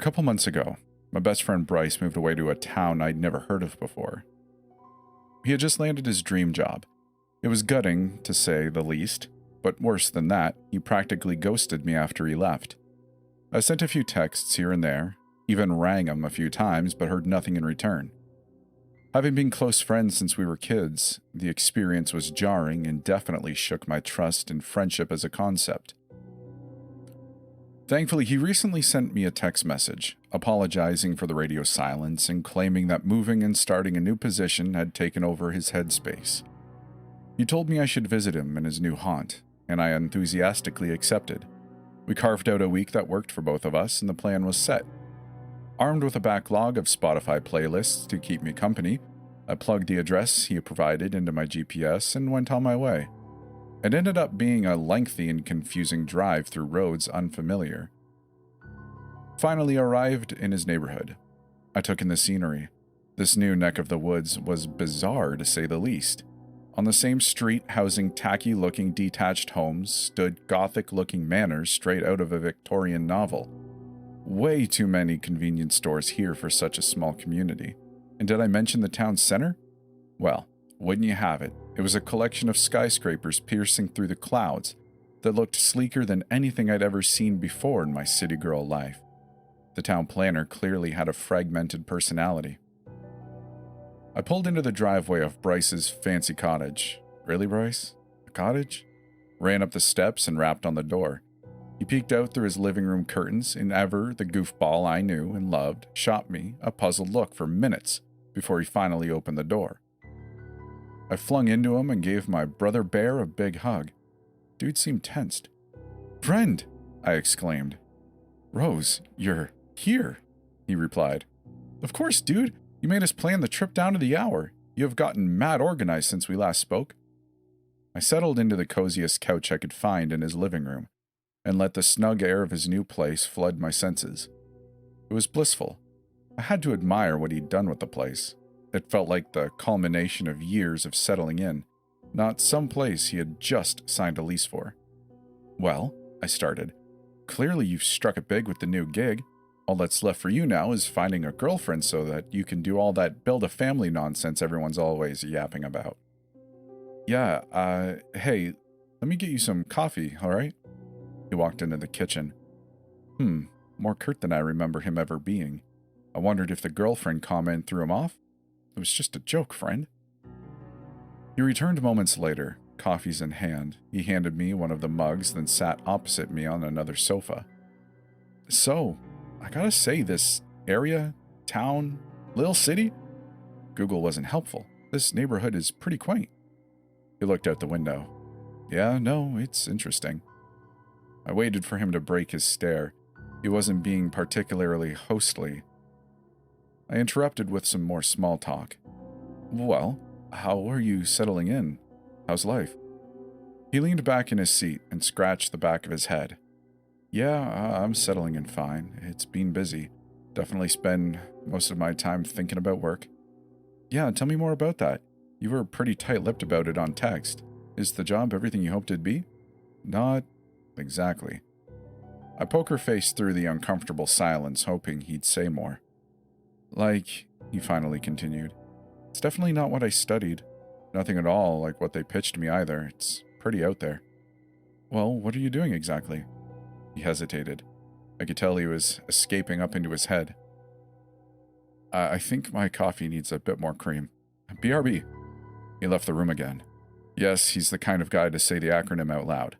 couple months ago, my best friend Bryce moved away to a town I'd never heard of before. He had just landed his dream job. It was gutting, to say the least, but worse than that, he practically ghosted me after he left. I sent a few texts here and there, even rang him a few times, but heard nothing in return. Having been close friends since we were kids, the experience was jarring and definitely shook my trust in friendship as a concept. Thankfully, he recently sent me a text message, apologizing for the radio silence and claiming that moving and starting a new position had taken over his headspace. He told me I should visit him in his new haunt, and I enthusiastically accepted. We carved out a week that worked for both of us, and the plan was set. Armed with a backlog of Spotify playlists to keep me company, I plugged the address he provided into my GPS and went on my way. It ended up being a lengthy and confusing drive through roads unfamiliar. Finally arrived in his neighborhood. I took in the scenery. This new neck of the woods was bizarre to say the least. On the same street, housing tacky-looking detached homes, stood gothic-looking manors straight out of a Victorian novel. Way too many convenience stores here for such a small community. And did I mention the town center? Well, wouldn't you have it, it was a collection of skyscrapers piercing through the clouds that looked sleeker than anything I'd ever seen before in my city girl life. The town planner clearly had a fragmented personality. I pulled into the driveway of Bryce's fancy cottage. Really, Bryce? A cottage? Ran up the steps and rapped on the door. He peeked out through his living room curtains, and ever the goofball I knew and loved shot me a puzzled look for minutes before he finally opened the door. I flung into him and gave my brother bear a big hug. Dude seemed tensed. "Friend!" I exclaimed. "Rose, you're here," he replied. "Of course, dude. You made us plan the trip down to the hour. You have gotten mad organized since we last spoke." I settled into the coziest couch I could find in his living room, and let the snug air of his new place flood my senses. It was blissful. I had to admire what he'd done with the place. It felt like the culmination of years of settling in, not some place he had just signed a lease for. "Well," I started, "clearly you've struck it big with the new gig. All that's left for you now is finding a girlfriend so that you can do all that build-a-family nonsense everyone's always yapping about." "Yeah, hey, let me get you some coffee, alright?" He walked into the kitchen. More curt than I remember him ever being. I wondered if the girlfriend comment threw him off. It was just a joke, friend. He returned moments later, coffees in hand. He handed me one of the mugs, then sat opposite me on another sofa. "So, I gotta say, this area, town, little city? Google wasn't helpful. This neighborhood is pretty quaint." He looked out the window. "Yeah, no, it's interesting." I waited for him to break his stare. He wasn't being particularly hostly. I interrupted with some more small talk. "Well, how are you settling in? How's life?" He leaned back in his seat and scratched the back of his head. "Yeah, I'm settling in fine. It's been busy. Definitely spend most of my time thinking about work." "Yeah, tell me more about that. You were pretty tight-lipped about it on text. Is the job everything you hoped it'd be?" "Not exactly." I poker-faced through the uncomfortable silence, hoping he'd say more. "Like," he finally continued, "it's definitely not what I studied. Nothing at all like what they pitched me either. It's pretty out there." "Well, what are you doing exactly?" He hesitated. I could tell he was escaping up into his head. I think my coffee needs a bit more cream. BRB. He left the room again. Yes, he's the kind of guy to say the acronym out loud.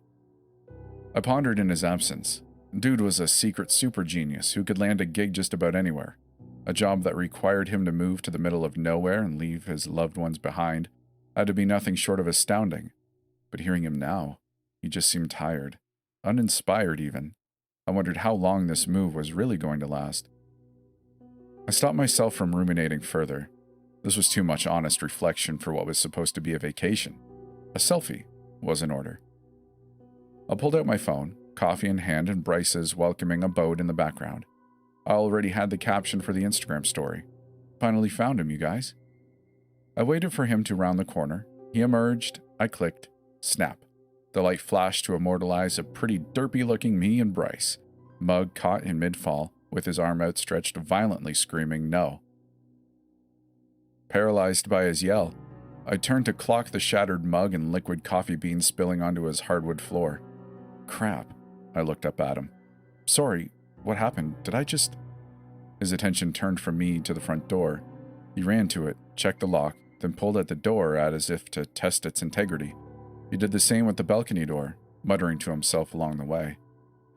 I pondered in his absence. Dude was a secret super genius who could land a gig just about anywhere. A job that required him to move to the middle of nowhere and leave his loved ones behind had to be nothing short of astounding. But hearing him now, he just seemed tired, uninspired even. I wondered how long this move was really going to last. I stopped myself from ruminating further. This was too much honest reflection for what was supposed to be a vacation. A selfie was in order. I pulled out my phone, coffee in hand and Bryce's welcoming abode in the background. I already had the caption for the Instagram story. Finally found him, you guys. I waited for him to round the corner. He emerged. I clicked. Snap. The light flashed to immortalize a pretty derpy-looking me and Bryce, mug caught in mid-fall, with his arm outstretched, violently screaming no. Paralyzed by his yell, I turned to clock the shattered mug and liquid coffee beans spilling onto his hardwood floor. Crap. I looked up at him. Sorry, what happened? Did I just... His attention turned from me to the front door. He ran to it, checked the lock, then pulled at the door as if to test its integrity. He did the same with the balcony door, muttering to himself along the way.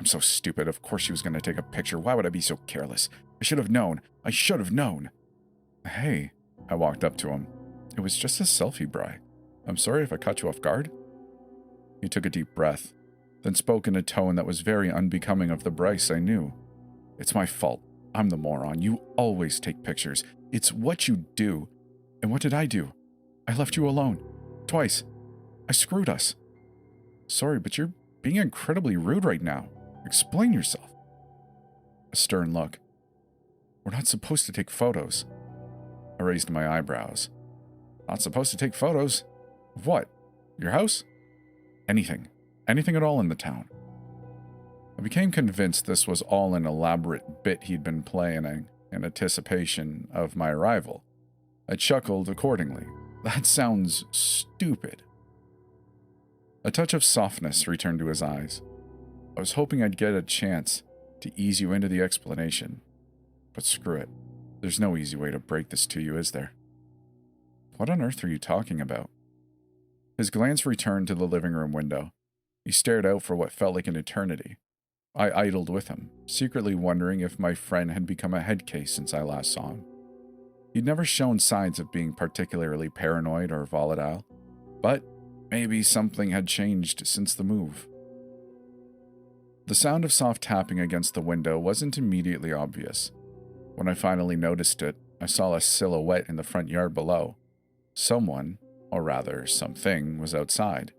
I'm so stupid. Of course she was going to take a picture. Why would I be so careless? I should have known. I should have known. Hey, I walked up to him. It was just a selfie, Bri. I'm sorry if I caught you off guard. He took a deep breath, then spoke in a tone that was very unbecoming of the Bryce I knew. It's my fault. I'm the moron. You always take pictures. It's what you do. And what did I do? I left you alone. Twice. I screwed us. Sorry, but you're being incredibly rude right now. Explain yourself. A stern look. We're not supposed to take photos. I raised my eyebrows. Not supposed to take photos? Of what? Your house? Anything. Anything at all in the town. I became convinced this was all an elaborate bit he'd been planning in anticipation of my arrival. I chuckled accordingly. That sounds stupid. A touch of softness returned to his eyes. I was hoping I'd get a chance to ease you into the explanation. But screw it. There's no easy way to break this to you, is there? What on earth are you talking about? His glance returned to the living room window. He stared out for what felt like an eternity. I idled with him, secretly wondering if my friend had become a head case since I last saw him. He'd never shown signs of being particularly paranoid or volatile, but maybe something had changed since the move. The sound of soft tapping against the window wasn't immediately obvious. When I finally noticed it, I saw a silhouette in the front yard below. Someone, or rather something, was outside,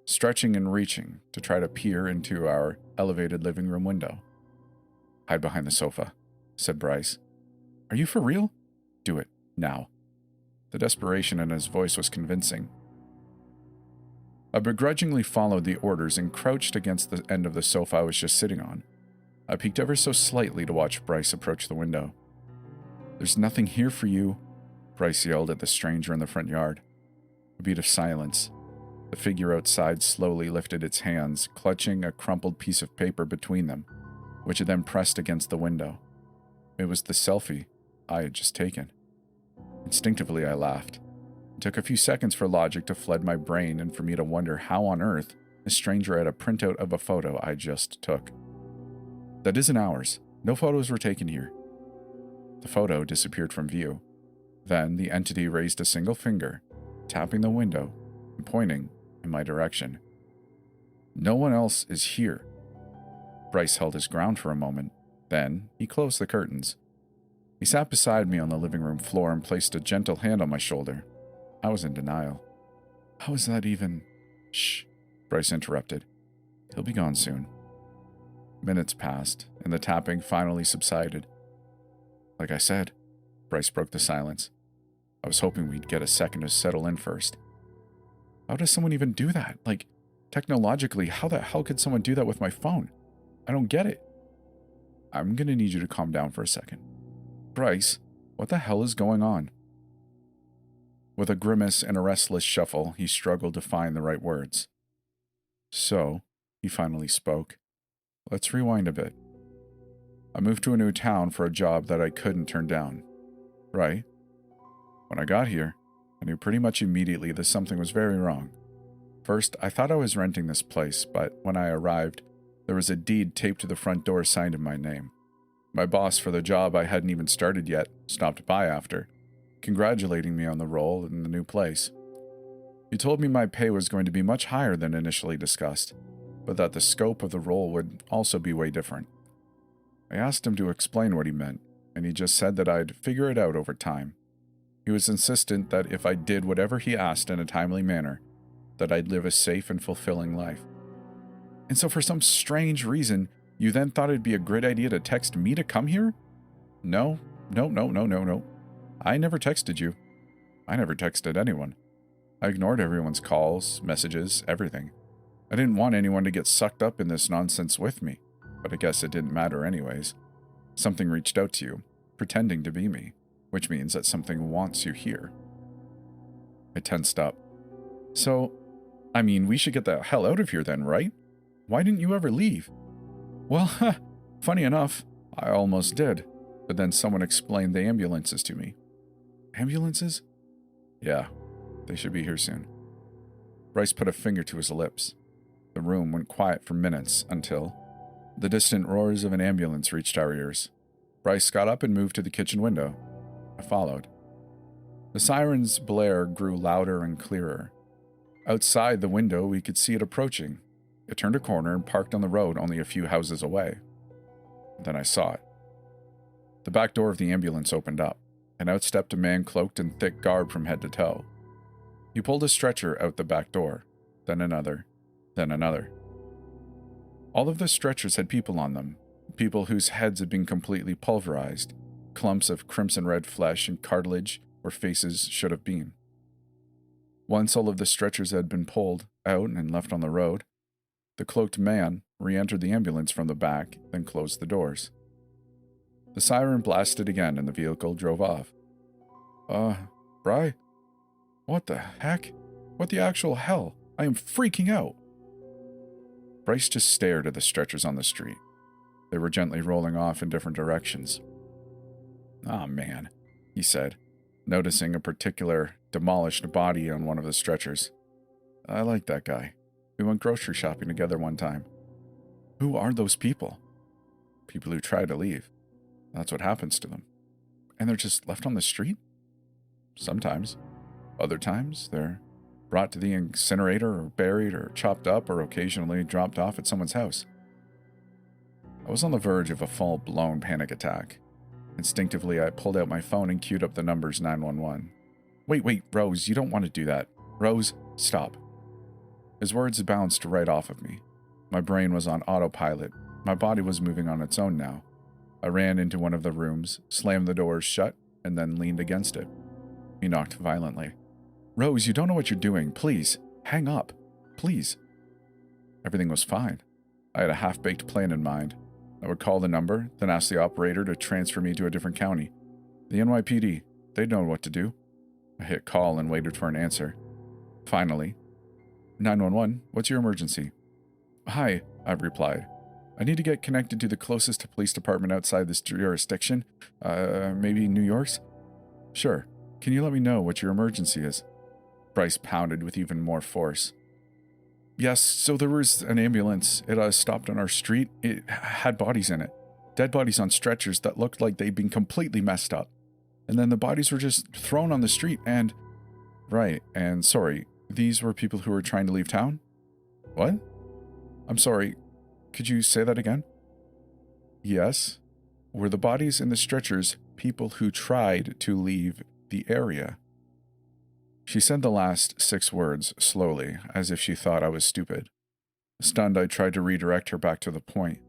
stretching and reaching to try to peer into our elevated living room window. Hide behind the sofa, said Bryce. Are you for real? Do it, now. The desperation in his voice was convincing. I begrudgingly followed the orders and crouched against the end of the sofa I was just sitting on. I peeked ever so slightly to watch Bryce approach the window. There's nothing here for you, Bryce yelled at the stranger in the front yard. A beat of silence. The figure outside slowly lifted its hands, clutching a crumpled piece of paper between them, which it then pressed against the window. It was the selfie I had just taken. Instinctively, I laughed. It took a few seconds for logic to flood my brain and for me to wonder how on earth a stranger had a printout of a photo I just took. That isn't ours. No photos were taken here. The photo disappeared from view. Then the entity raised a single finger, tapping the window and pointing in my direction. No one else is here. Bryce held his ground for a moment. Then he closed the curtains. He sat beside me on the living room floor and placed a gentle hand on my shoulder. I was in denial. How is that even... Shh, Bryce interrupted. He'll be gone soon. Minutes passed, and the tapping finally subsided. Like I said, Bryce broke the silence. I was hoping we'd get a second to settle in first. How does someone even do that? Like, technologically, how the hell could someone do that with my phone? I don't get it. I'm gonna need you to calm down for a second. Bryce, what the hell is going on? With a grimace and a restless shuffle, he struggled to find the right words. So, he finally spoke. Let's rewind a bit. I moved to a new town for a job that I couldn't turn down. Right? When I got here, I knew pretty much immediately that something was very wrong. First, I thought I was renting this place, but when I arrived, there was a deed taped to the front door signed in my name. My boss for the job I hadn't even started yet stopped by after, congratulating me on the role in the new place. He told me my pay was going to be much higher than initially discussed, but that the scope of the role would also be way different. I asked him to explain what he meant, and he just said that I'd figure it out over time. He was insistent that if I did whatever he asked in a timely manner, that I'd live a safe and fulfilling life. And so for some strange reason, you then thought it'd be a great idea to text me to come here? No. I never texted you. I never texted anyone. I ignored everyone's calls, messages, everything. I didn't want anyone to get sucked up in this nonsense with me, but I guess it didn't matter anyways. Something reached out to you, pretending to be me, which means that something wants you here. I tensed up. So, I mean, we should get the hell out of here then, right? Why didn't you ever leave? Well, funny enough, I almost did, but then someone explained the ambulances to me. Ambulances? Yeah, they should be here soon. Bryce put a finger to his lips. The room went quiet for minutes until the distant roars of an ambulance reached our ears. Bryce got up and moved to the kitchen window. I followed. The siren's blare grew louder and clearer. Outside the window, we could see it approaching. It turned a corner and parked on the road only a few houses away. Then I saw it. The back door of the ambulance opened up, and out stepped a man cloaked in thick garb from head to toe. He pulled a stretcher out the back door, then another, then another. All of the stretchers had people on them, people whose heads had been completely pulverized, clumps of crimson-red flesh and cartilage where faces should have been. Once all of the stretchers had been pulled out and left on the road, the cloaked man re-entered the ambulance from the back, then closed the doors. The siren blasted again and the vehicle drove off. Bry? What the heck? What the actual hell? I am freaking out. Bryce just stared at the stretchers on the street. They were gently rolling off in different directions. "Ah, man," he said, noticing a particular demolished body on one of the stretchers. "I like that guy. We went grocery shopping together one time." "Who are those people?" "People who try to leave. That's what happens to them." "And they're just left on the street?" "Sometimes. Other times, they're brought to the incinerator or buried or chopped up or occasionally dropped off at someone's house." I was on the verge of a full-blown panic attack. Instinctively, I pulled out my phone and queued up the numbers 911. Wait, Rose, you don't want to do that. Rose, stop." His words bounced right off of me. My brain was on autopilot. My body was moving on its own now. I ran into one of the rooms, slammed the doors shut, and then leaned against it. He knocked violently. "Rose, you don't know what you're doing. Please, hang up. Please." Everything was fine. I had a half-baked plan in mind. I would call the number, then ask the operator to transfer me to a different county. The NYPD, they'd know what to do. I hit call and waited for an answer. Finally, 911, what's your emergency? "Hi," I replied. "I need to get connected to the closest police department outside this jurisdiction. Maybe New York's?" "Sure. Can you let me know what your emergency is?" Bryce pounded with even more force. "Yes, so there was an ambulance. It stopped on our street. It had bodies in it. Dead bodies on stretchers that looked like they'd been completely messed up. And then the bodies were just thrown on the street and..." "Right, and sorry, these were people who were trying to leave town?" "What? I'm sorry, could you say that again?" "Yes. Were the bodies in the stretchers people who tried to leave the area?" She said the last 6 words slowly, as if she thought I was stupid. Stunned, I tried to redirect her back to the point.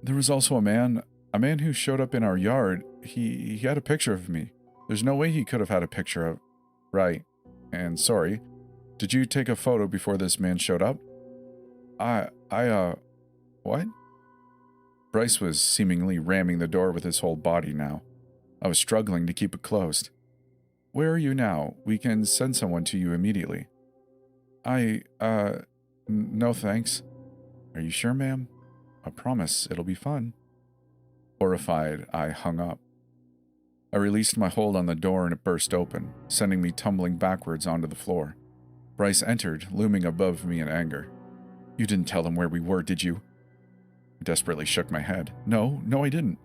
"There was also a man who showed up in our yard. He had a picture of me. There's no way he could have had a picture of..." "Right. And sorry, did you take a photo before this man showed up?" What?" Bryce was seemingly ramming the door with his whole body now. I was struggling to keep it closed. "Where are you now? We can send someone to you immediately." No thanks." "Are you sure, ma'am? I promise it'll be fun." Horrified, I hung up. I released my hold on the door and it burst open, sending me tumbling backwards onto the floor. Bryce entered, looming above me in anger. "You didn't tell them where we were, did you?" I desperately shook my head. No, I didn't."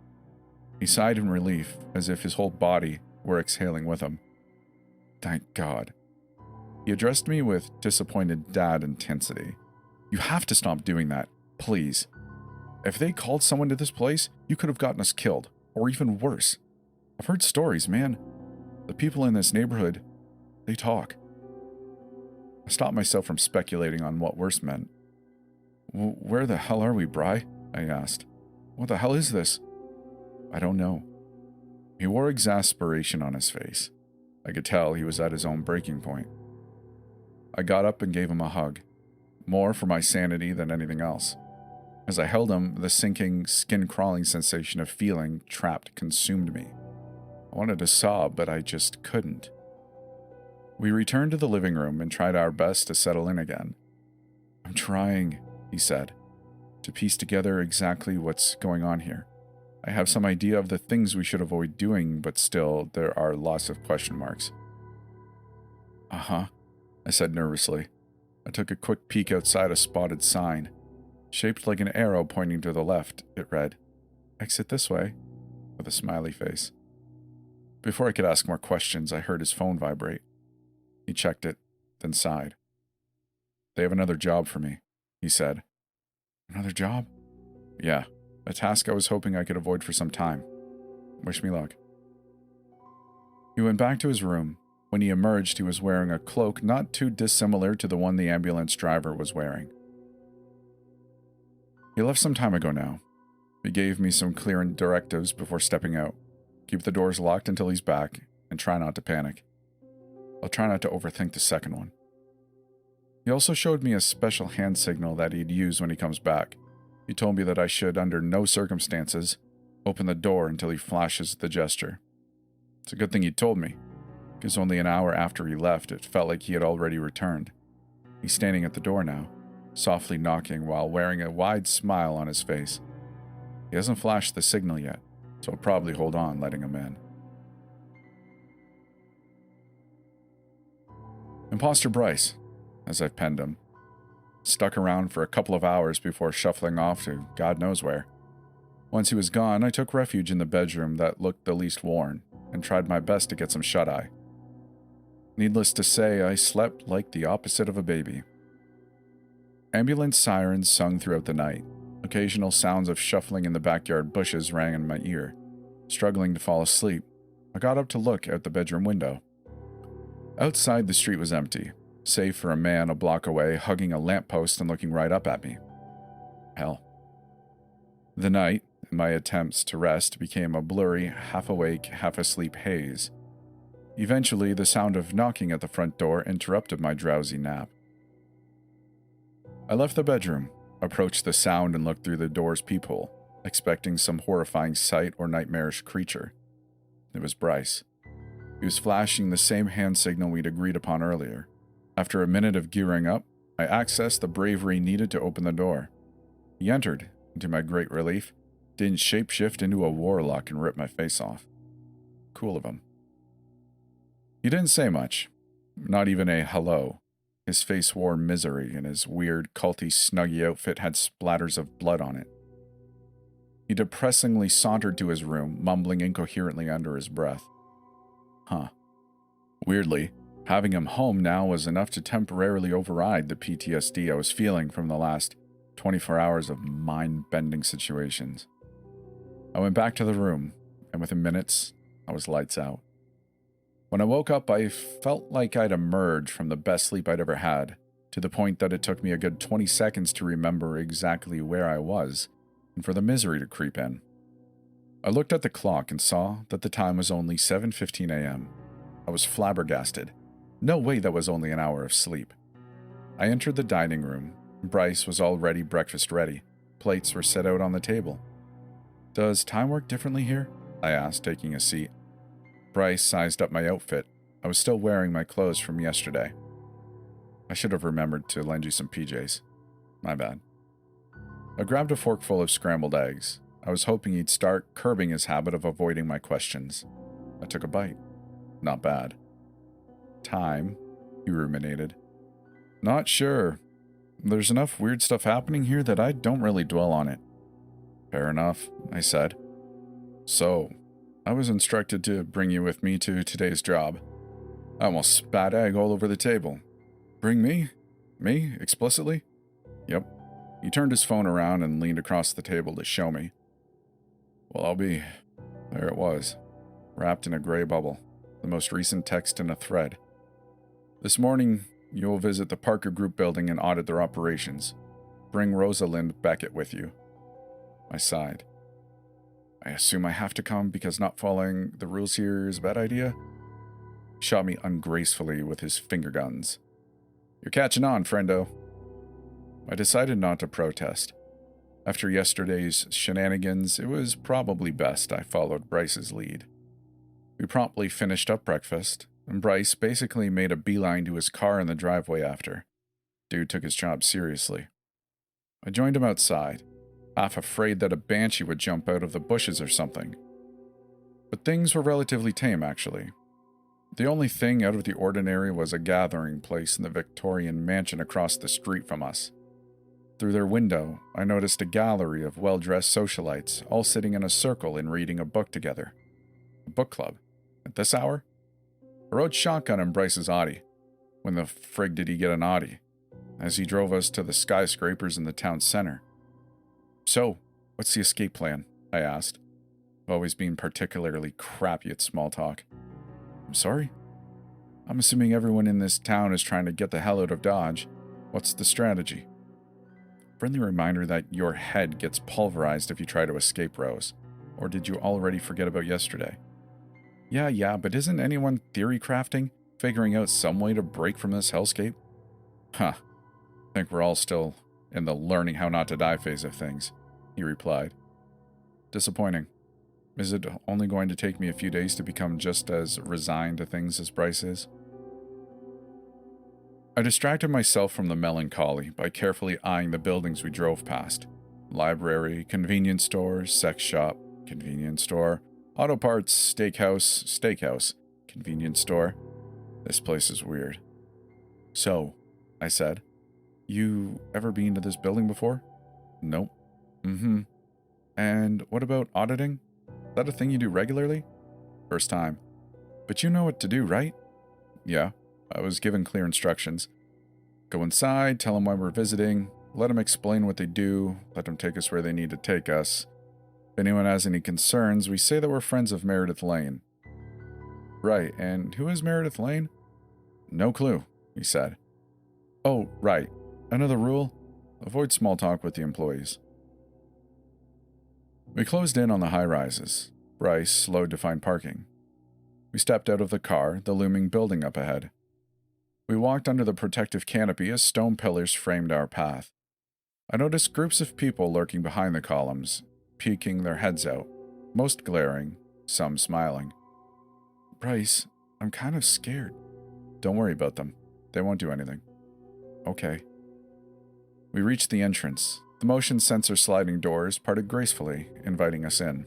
He sighed in relief, as if his whole body were exhaling with him. "Thank God." He addressed me with disappointed dad intensity. "You have to stop doing that, please. If they called someone to this place, you could have gotten us killed, or even worse. I've heard stories, man. The people in this neighborhood, they talk." I stopped myself from speculating on what worse meant. "Where the hell are we, Bry?" I asked. "What the hell is this?" "I don't know." He wore exasperation on his face. I could tell he was at his own breaking point. I got up and gave him a hug, more for my sanity than anything else. As I held him, the sinking, skin-crawling sensation of feeling trapped consumed me. I wanted to sob, but I just couldn't. We returned to the living room and tried our best to settle in again. "I'm trying," he said, "to piece together exactly what's going on here. I have some idea of the things we should avoid doing, but still, there are lots of question marks." "Uh-huh," I said nervously. I took a quick peek outside a spotted sign. Shaped like an arrow pointing to the left, it read, "Exit this way," with a smiley face. Before I could ask more questions, I heard his phone vibrate. He checked it, then sighed. "They have another job for me," he said. "Another job?" "Yeah, a task I was hoping I could avoid for some time. Wish me luck." He went back to his room. When he emerged, he was wearing a cloak not too dissimilar to the one the ambulance driver was wearing. He left some time ago now. He gave me some clear directives before stepping out. Keep the doors locked until he's back, and try not to panic. I'll try not to overthink the second one. He also showed me a special hand signal that he'd use when he comes back. He told me that I should, under no circumstances, open the door until he flashes the gesture. It's a good thing he told me, because only an hour after he left, it felt like he had already returned. He's standing at the door now, softly knocking while wearing a wide smile on his face. He hasn't flashed the signal yet, so I'll probably hold on letting him in. Imposter Bryce, as I've penned him, stuck around for a couple of hours before shuffling off to God knows where. Once he was gone, I took refuge in the bedroom that looked the least worn, and tried my best to get some shut-eye. Needless to say, I slept like the opposite of a baby. Ambulance sirens sung throughout the night. Occasional sounds of shuffling in the backyard bushes rang in my ear. Struggling to fall asleep, I got up to look out the bedroom window. Outside, the street was empty, save for a man a block away hugging a lamppost and looking right up at me. Hell. The night, and my attempts to rest, became a blurry, half-awake, half-asleep haze. Eventually, the sound of knocking at the front door interrupted my drowsy nap. I left the bedroom, approached the sound, and looked through the door's peephole, expecting some horrifying sight or nightmarish creature. It was Bryce. He was flashing the same hand signal we'd agreed upon earlier. After a minute of gearing up, I accessed the bravery needed to open the door. He entered, and to my great relief, didn't shapeshift into a warlock and rip my face off. Cool of him. He didn't say much, not even a hello. His face wore misery, and his weird, culty, snuggy outfit had splatters of blood on it. He depressingly sauntered to his room, mumbling incoherently under his breath. Weirdly, having him home now was enough to temporarily override the PTSD I was feeling from the last 24 hours of mind-bending situations. I went back to the room, and within minutes, I was lights out. When I woke up, I felt like I'd emerged from the best sleep I'd ever had, to the point that it took me a good 20 seconds to remember exactly where I was, and for the misery to creep in. I looked at the clock and saw that the time was only 7:15 a.m. I was flabbergasted. No way that was only an hour of sleep. I entered the dining room. Bryce was already breakfast ready. Plates were set out on the table. "Does time work differently here?" I asked, taking a seat. Bryce sized up my outfit. I was still wearing my clothes from yesterday. I should have remembered to lend you some PJs. My bad. I grabbed a forkful of scrambled eggs. I was hoping he'd start curbing his habit of avoiding my questions. I took a bite. Not bad. "Time," he ruminated. "Not sure. There's enough weird stuff happening here that I don't really dwell on it." "Fair enough," I said. "So, I was instructed to bring you with me to today's job." I almost spat egg all over the table. "Bring me? Me, explicitly?" "Yep." He turned his phone around and leaned across the table to show me. Well, I'll be... There it was, wrapped in a gray bubble, the most recent text in a thread. "This morning, you'll visit the Parker Group building and audit their operations. Bring Rosalind Beckett with you." I sighed. "I assume I have to come because not following the rules here is a bad idea?" He shot me ungracefully with his finger guns. "You're catching on, friendo." I decided not to protest. After yesterday's shenanigans, it was probably best I followed Bryce's lead. We promptly finished up breakfast, and Bryce basically made a beeline to his car in the driveway after. Dude took his job seriously. I joined him outside, half afraid that a banshee would jump out of the bushes or something. But things were relatively tame, actually. The only thing out of the ordinary was a gathering place in the Victorian mansion across the street from us. Through their window, I noticed a gallery of well-dressed socialites all sitting in a circle and reading a book together. A book club? At this hour? I rode shotgun in Bryce's Audi. When the frig did he get an Audi? As he drove us to the skyscrapers in the town center. So, what's the escape plan? I asked. I've always been particularly crappy at small talk. I'm sorry? I'm assuming everyone in this town is trying to get the hell out of Dodge. What's the strategy? Friendly reminder that your head gets pulverized if you try to escape, Rose. Or did you already forget about yesterday? Yeah, but isn't anyone theory crafting, figuring out some way to break from this hellscape? Huh. I think we're all still in the learning how not to die phase of things, he replied. Disappointing. Is it only going to take me a few days to become just as resigned to things as Bryce is? I distracted myself from the melancholy by carefully eyeing the buildings we drove past. Library, convenience store, sex shop, convenience store, auto parts, steakhouse, convenience store. This place is weird. So, I said, you ever been to this building before? Nope. And what about auditing? Is that a thing you do regularly? First time. But you know what to do, right? Yeah, I was given clear instructions. Go inside, tell them why we're visiting, let them explain what they do, let them take us where they need to take us. If anyone has any concerns, we say that we're friends of Meredith Lane. Right, and who is Meredith Lane? No clue, he said. Oh, right. Another rule? Avoid small talk with the employees. We closed in on the high-rises. Bryce slowed to find parking. We stepped out of the car, the looming building up ahead. We walked under the protective canopy as stone pillars framed our path. I noticed groups of people lurking behind the columns, peeking their heads out, most glaring, some smiling. Bryce, I'm kind of scared. Don't worry about them. They won't do anything. Okay. We reached the entrance. The motion sensor sliding doors parted gracefully, inviting us in.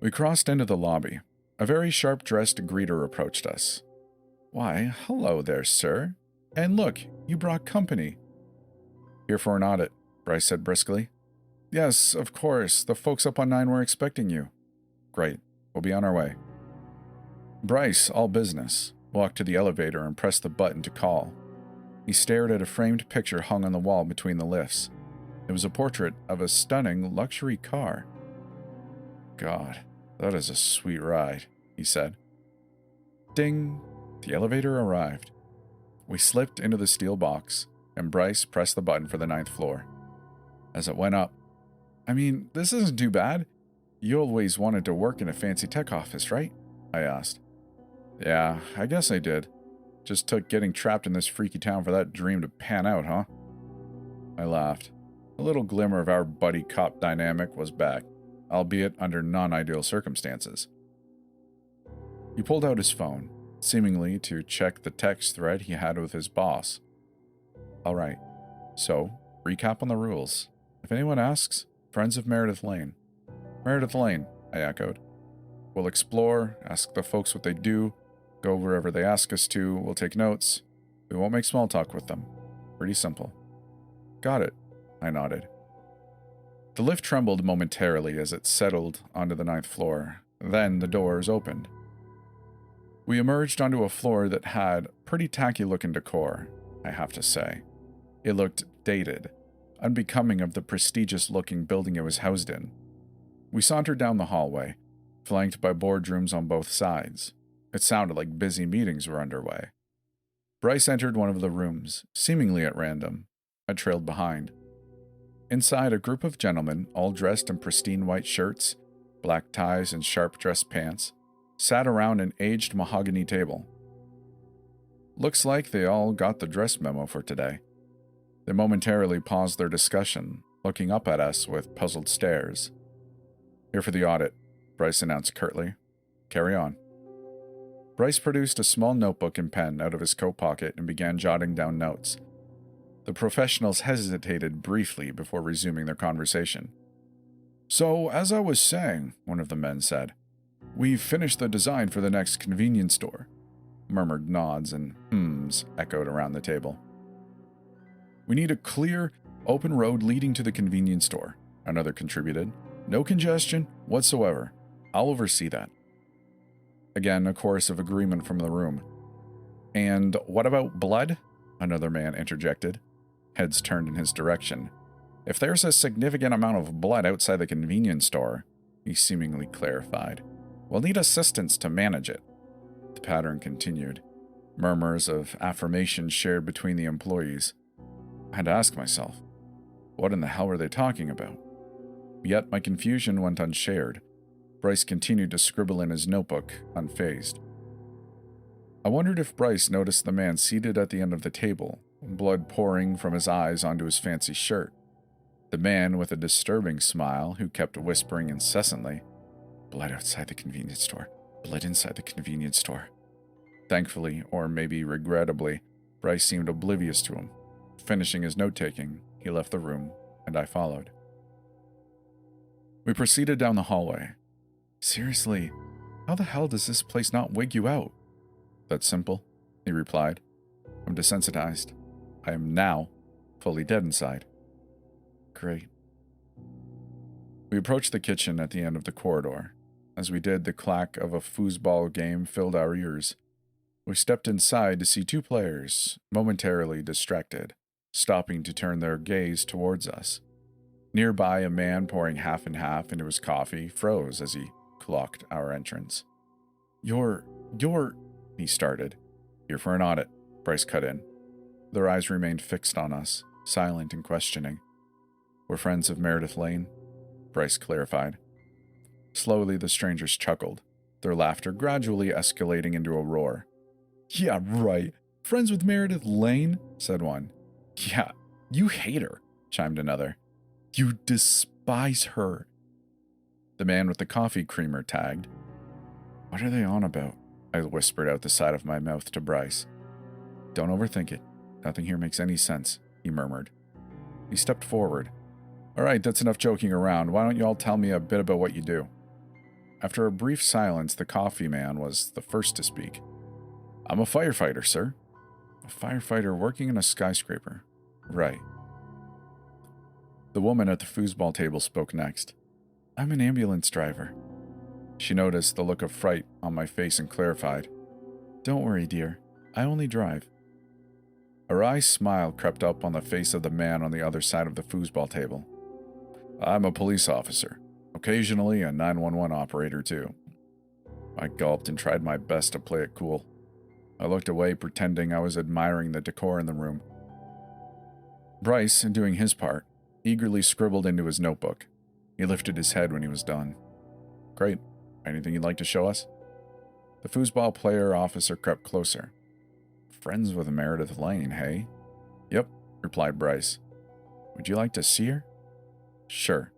We crossed into the lobby. A very sharp-dressed greeter approached us. Why, hello there, sir. And look, you brought company. Here for an audit, Bryce said briskly. Yes, of course. The folks up on 9 were expecting you. Great. We'll be on our way. Bryce, all business, walked to the elevator and pressed the button to call. He stared at a framed picture hung on the wall between the lifts. It was a portrait of a stunning luxury car. God, that is a sweet ride, he said. Ding! The elevator arrived. We slipped into the steel box, and Bryce pressed the button for the 9th floor. As it went up, I mean, this isn't too bad. You always wanted to work in a fancy tech office, right? I asked. Yeah, I guess I did. Just took getting trapped in this freaky town for that dream to pan out, huh? I laughed. A little glimmer of our buddy cop dynamic was back, albeit under non-ideal circumstances. He pulled out his phone, seemingly to check the text thread he had with his boss. All right, so, recap on the rules. If anyone asks, friends of Meredith Lane. Meredith Lane, I echoed. We'll explore, ask the folks what they do, go wherever they ask us to, we'll take notes. We won't make small talk with them. Pretty simple. Got it, I nodded. The lift trembled momentarily as it settled onto the 9th floor. Then the doors opened. We emerged onto a floor that had pretty tacky-looking decor, I have to say. It looked dated, unbecoming of the prestigious-looking building it was housed in. We sauntered down the hallway, flanked by boardrooms on both sides. It sounded like busy meetings were underway. Bryce entered one of the rooms, seemingly at random. I trailed behind. Inside, a group of gentlemen, all dressed in pristine white shirts, black ties, and sharp-dressed pants, sat around an aged mahogany table. Looks like they all got the dress memo for today. They momentarily paused their discussion, looking up at us with puzzled stares. "Here for the audit," Bryce announced curtly. "Carry on." Bryce produced a small notebook and pen out of his coat pocket and began jotting down notes. The professionals hesitated briefly before resuming their conversation. "So, as I was saying," one of the men said, "we've finished the design for the next convenience store." Murmured nods and hmms echoed around the table. "We need a clear, open road leading to the convenience store," another contributed. "No congestion whatsoever. I'll oversee that." Again, a chorus of agreement from the room. "And what about blood?" another man interjected. Heads turned in his direction. "If there's a significant amount of blood outside the convenience store," he seemingly clarified, "we'll need assistance to manage it." The pattern continued. Murmurs of affirmation shared between the employees. I had to ask myself, what in the hell were they talking about? Yet my confusion went unshared. Bryce continued to scribble in his notebook, unfazed. I wondered if Bryce noticed the man seated at the end of the table, blood pouring from his eyes onto his fancy shirt. The man with a disturbing smile who kept whispering incessantly, "Blood outside the convenience store. Blood inside the convenience store." Thankfully, or maybe regrettably, Bryce seemed oblivious to him. Finishing his note-taking, he left the room, and I followed. We proceeded down the hallway. "Seriously, how the hell does this place not wig you out?" "That's simple," he replied. "I'm desensitized. I am now fully dead inside." Great. We approached the kitchen at the end of the corridor. As we did, the clack of a foosball game filled our ears. We stepped inside to see two players, momentarily distracted, stopping to turn their gaze towards us. Nearby, a man pouring half and half into his coffee froze as he clocked our entrance. You're, he started. "Here for an audit," Bryce cut in. Their eyes remained fixed on us, silent and questioning. "We're friends of Meredith Lane," Bryce clarified. Slowly, the strangers chuckled, their laughter gradually escalating into a roar. "Yeah, right. Friends with Meredith Lane?" said one. "Yeah, you hate her," chimed another. "You despise her." The man with the coffee creamer tagged. "What are they on about?" I whispered out the side of my mouth to Bryce. "Don't overthink it. Nothing here makes any sense," he murmured. He stepped forward. "All right, that's enough joking around. Why don't you all tell me a bit about what you do?" After a brief silence, the coffee man was the first to speak. "I'm a firefighter, sir." "A firefighter working in a skyscraper." "Right." The woman at the foosball table spoke next. "I'm an ambulance driver." She noticed the look of fright on my face and clarified. "Don't worry, dear. I only drive." A wry smile crept up on the face of the man on the other side of the foosball table. "I'm a police officer. Occasionally a 911 operator, too." I gulped and tried my best to play it cool. I looked away, pretending I was admiring the decor in the room. Bryce, doing his part, eagerly scribbled into his notebook. He lifted his head when he was done. "Great. Anything you'd like to show us?" The foosball player officer crept closer. "Friends with Meredith Lane, hey?" "Yep," replied Bryce. "Would you like to see her?" "Sure."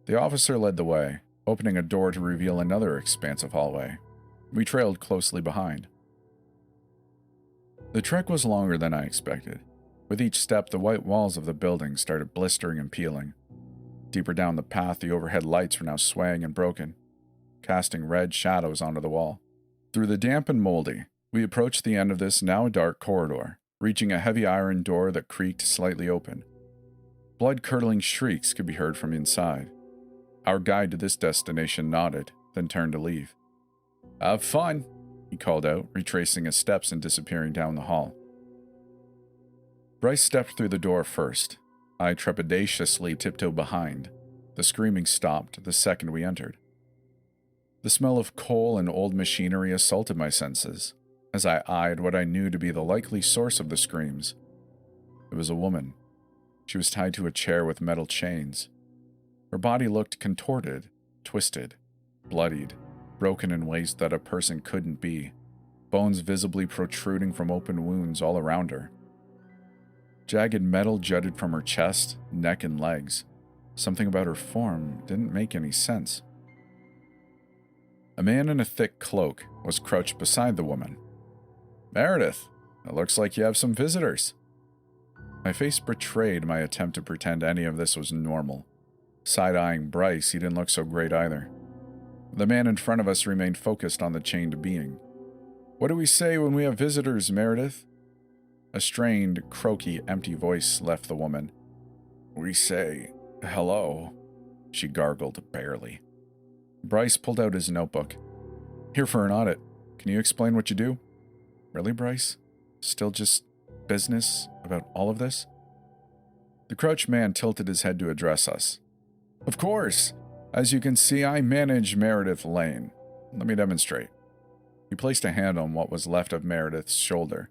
The officer led the way, opening a door to reveal another expansive hallway. We trailed closely behind. The trek was longer than I expected. With each step, the white walls of the building started blistering and peeling. Deeper down the path, the overhead lights were now swaying and broken, casting red shadows onto the wall. Through the damp and moldy, we approached the end of this now dark corridor, reaching a heavy iron door that creaked slightly open. Blood-curdling shrieks could be heard from inside. Our guide to this destination nodded, then turned to leave. "Have fun," he called out, retracing his steps and disappearing down the hall. Bryce stepped through the door first. I trepidatiously tiptoed behind. The screaming stopped the second we entered. The smell of coal and old machinery assaulted my senses, as I eyed what I knew to be the likely source of the screams. It was a woman. She was tied to a chair with metal chains. Her body looked contorted, twisted, bloodied, broken in ways that a person couldn't be, bones visibly protruding from open wounds all around her. Jagged metal jutted from her chest, neck, and legs. Something about her form didn't make any sense. A man in a thick cloak was crouched beside the woman. "Meredith, it looks like you have some visitors." My face betrayed my attempt to pretend any of this was normal. Side-eyeing Bryce, he didn't look so great either. The man in front of us remained focused on the chained being. "What do we say when we have visitors, Meredith?" A strained, croaky, empty voice left the woman. "We say, hello," she gargled barely. Bryce pulled out his notebook. "Here for an audit. Can you explain what you do?" "Really, Bryce? Still just business about all of this?" The crouched man tilted his head to address us. "Of course. As you can see, I manage Meredith Lane. Let me demonstrate." He placed a hand on what was left of Meredith's shoulder.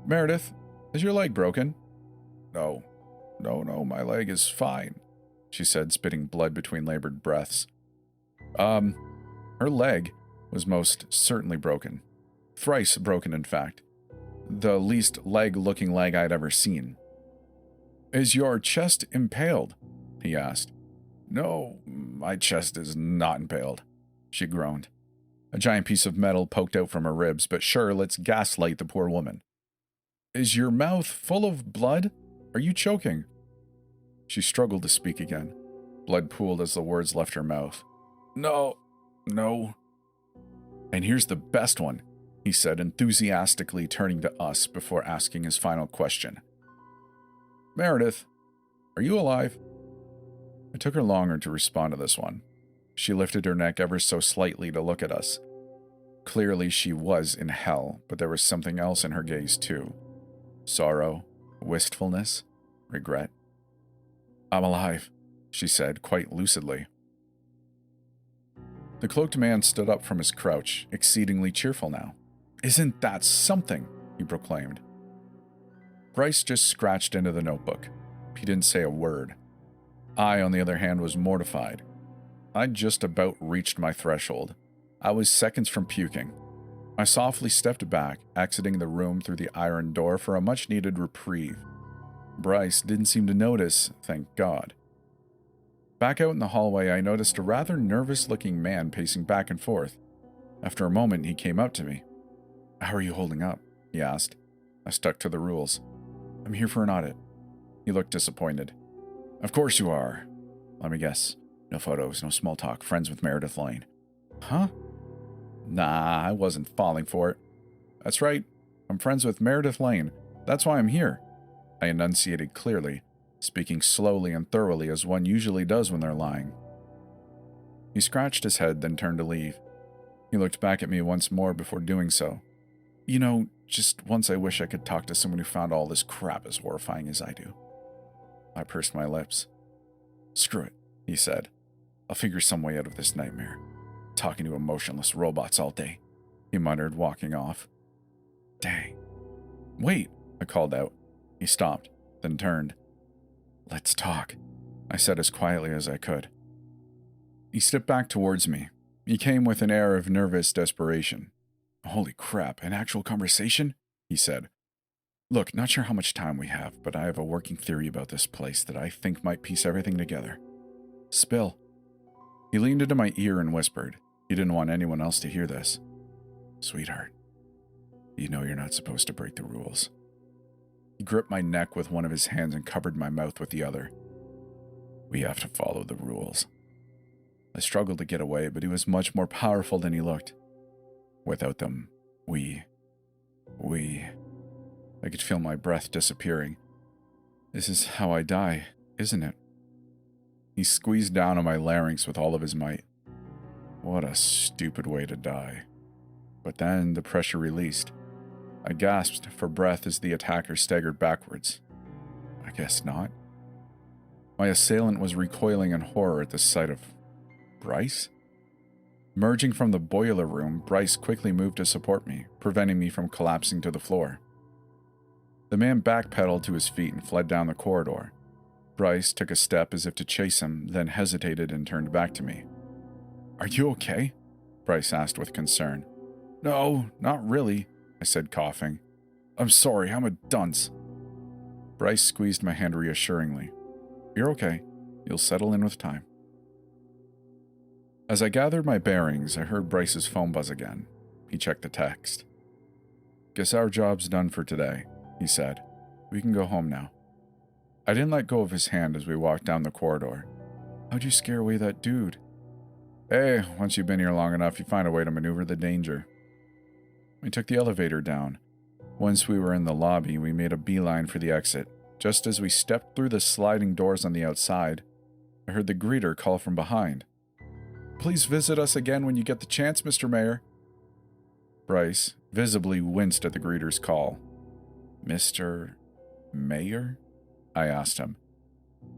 "Meredith, is your leg broken?" No, my leg is fine," she said, spitting blood between labored breaths. Her leg was most certainly broken. Thrice broken, in fact. The least leg-looking leg I'd ever seen. "Is your chest impaled?" he asked. "No, my chest is not impaled," she groaned. A giant piece of metal poked out from her ribs, but sure, let's gaslight the poor woman. "Is your mouth full of blood? Are you choking?" She struggled to speak again. Blood pooled as the words left her mouth. No. "And here's the best one," he said, enthusiastically turning to us before asking his final question. "Meredith, are you alive?" It took her longer to respond to this one. She lifted her neck ever so slightly to look at us. Clearly she was in hell, but there was something else in her gaze too. Sorrow, wistfulness, regret. "I'm alive," she said quite lucidly. The cloaked man stood up from his crouch, exceedingly cheerful now. "Isn't that something?" he proclaimed. Bryce just scratched into the notebook. He didn't say a word. I, on the other hand, was mortified. I'd just about reached my threshold. I was seconds from puking. I softly stepped back, exiting the room through the iron door for a much-needed reprieve. Bryce didn't seem to notice, thank God. Back out in the hallway, I noticed a rather nervous-looking man pacing back and forth. After a moment, he came up to me. "How are you holding up?" he asked. I stuck to the rules. "I'm here for an audit." He looked disappointed. "Of course you are. Let me guess. No photos, no small talk, friends with Meredith Lane." "Huh?" "Nah, I wasn't falling for it." "That's right. I'm friends with Meredith Lane. That's why I'm here." I enunciated clearly, speaking slowly and thoroughly as one usually does when they're lying. He scratched his head, then turned to leave. He looked back at me once more before doing so. "You know, just once I wish I could talk to someone who found all this crap as horrifying as I do." I pursed my lips. "Screw it," he said. "I'll figure some way out of this nightmare. Talking to emotionless robots all day," he muttered, walking off. "Dang." "Wait," I called out. He stopped, then turned. "Let's talk," I said as quietly as I could. He stepped back towards me. He came with an air of nervous desperation. "Holy crap, an actual conversation?" he said. "Look, not sure how much time we have, but I have a working theory about this place that I think might piece everything together." "Spill." He leaned into my ear and whispered. He didn't want anyone else to hear this. "Sweetheart, you know you're not supposed to break the rules." He gripped my neck with one of his hands and covered my mouth with the other. "We have to follow the rules." I struggled to get away, but he was much more powerful than he looked. "Without them, we... I could feel my breath disappearing. "This is how I die, isn't it?" He squeezed down on my larynx with all of his might. What a stupid way to die. But then the pressure released. I gasped for breath as the attacker staggered backwards. I guess not. My assailant was recoiling in horror at the sight of Bryce? Emerging from the boiler room, Bryce quickly moved to support me, preventing me from collapsing to the floor. The man backpedaled to his feet and fled down the corridor. Bryce took a step as if to chase him, then hesitated and turned back to me. "Are you okay?" Bryce asked with concern. "No, not really," I said, coughing. "I'm sorry, I'm a dunce." Bryce squeezed my hand reassuringly. You're okay. You'll settle in with time. As I gathered my bearings, I heard Bryce's phone buzz again. He checked the text. Guess our job's done for today, he said. We can go home now. I didn't let go of his hand as we walked down the corridor. How'd you scare away that dude? Hey, once you've been here long enough, you find a way to maneuver the danger. We took the elevator down. Once we were in the lobby, we made a beeline for the exit. Just as we stepped through the sliding doors on the outside, I heard the greeter call from behind. Please visit us again when you get the chance, Mr. Mayor. Bryce visibly winced at the greeter's call. Mr. Mayor? I asked him.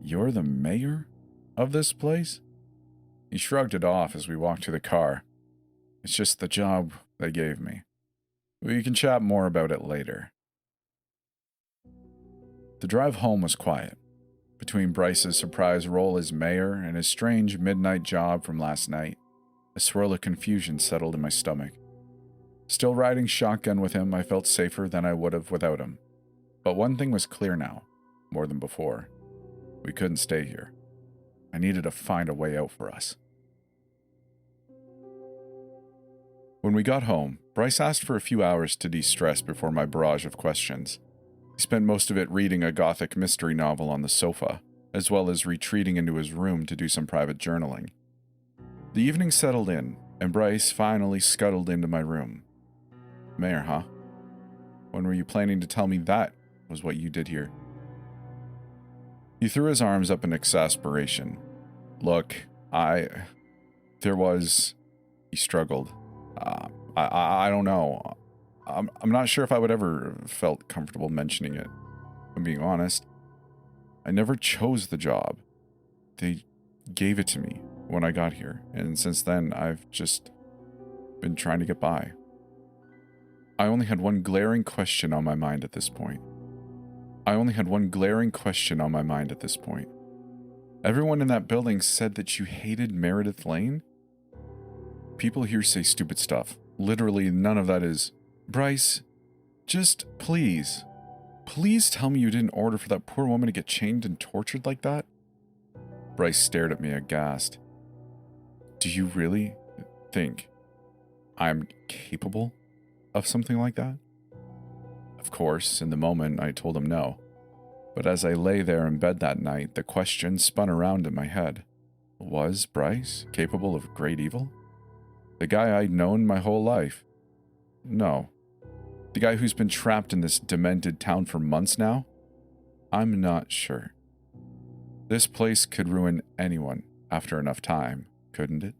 You're the mayor of this place? He shrugged it off as we walked to the car. It's just the job they gave me. We can chat more about it later. The drive home was quiet. Between Bryce's surprise role as mayor and his strange midnight job from last night, a swirl of confusion settled in my stomach. Still riding shotgun with him, I felt safer than I would have without him. But one thing was clear now, more than before. We couldn't stay here. I needed to find a way out for us. When we got home, Bryce asked for a few hours to de-stress before my barrage of questions. He spent most of it reading a gothic mystery novel on the sofa, as well as retreating into his room to do some private journaling. The evening settled in, and Bryce finally scuttled into my room. Mayor, huh? When were you planning to tell me that was what you did here? He threw his arms up in exasperation. Look, he struggled. I don't know. I'm not sure if I would ever felt comfortable mentioning it. If I'm being honest. I never chose the job. They gave it to me when I got here, and since then I've just been trying to get by. I only had one glaring question on my mind at this point. Everyone in that building said that you hated Meredith Lane? People here say stupid stuff. Literally none of that is... Bryce, just please tell me you didn't order for that poor woman to get chained and tortured like that? Bryce stared at me aghast. Do you really think I'm capable of something like that? Of course, in the moment, I told him no. But as I lay there in bed that night, the question spun around in my head. Was Bryce capable of great evil? The guy I'd known my whole life? No. The guy who's been trapped in this demented town for months now? I'm not sure. This place could ruin anyone after enough time, couldn't it?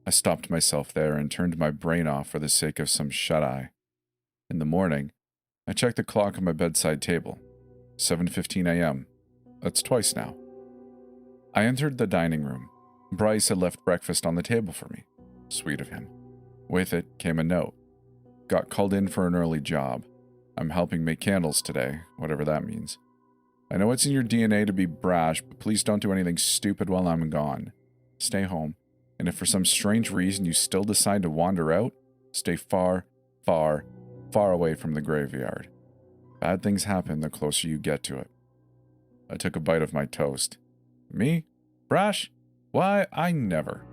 I stopped myself there and turned my brain off for the sake of some shut-eye. In the morning, I checked the clock on my bedside table. 7:15 a.m. That's twice now. I entered the dining room. Bryce had left breakfast on the table for me. Sweet of him. With it came a note. Got called in for an early job. I'm helping make candles today, whatever that means. I know it's in your DNA to be brash, but please don't do anything stupid while I'm gone. Stay home, and if for some strange reason you still decide to wander out, stay far, far, far away from the graveyard. Bad things happen the closer you get to it. I took a bite of my toast. Me? Brash? Why, I never.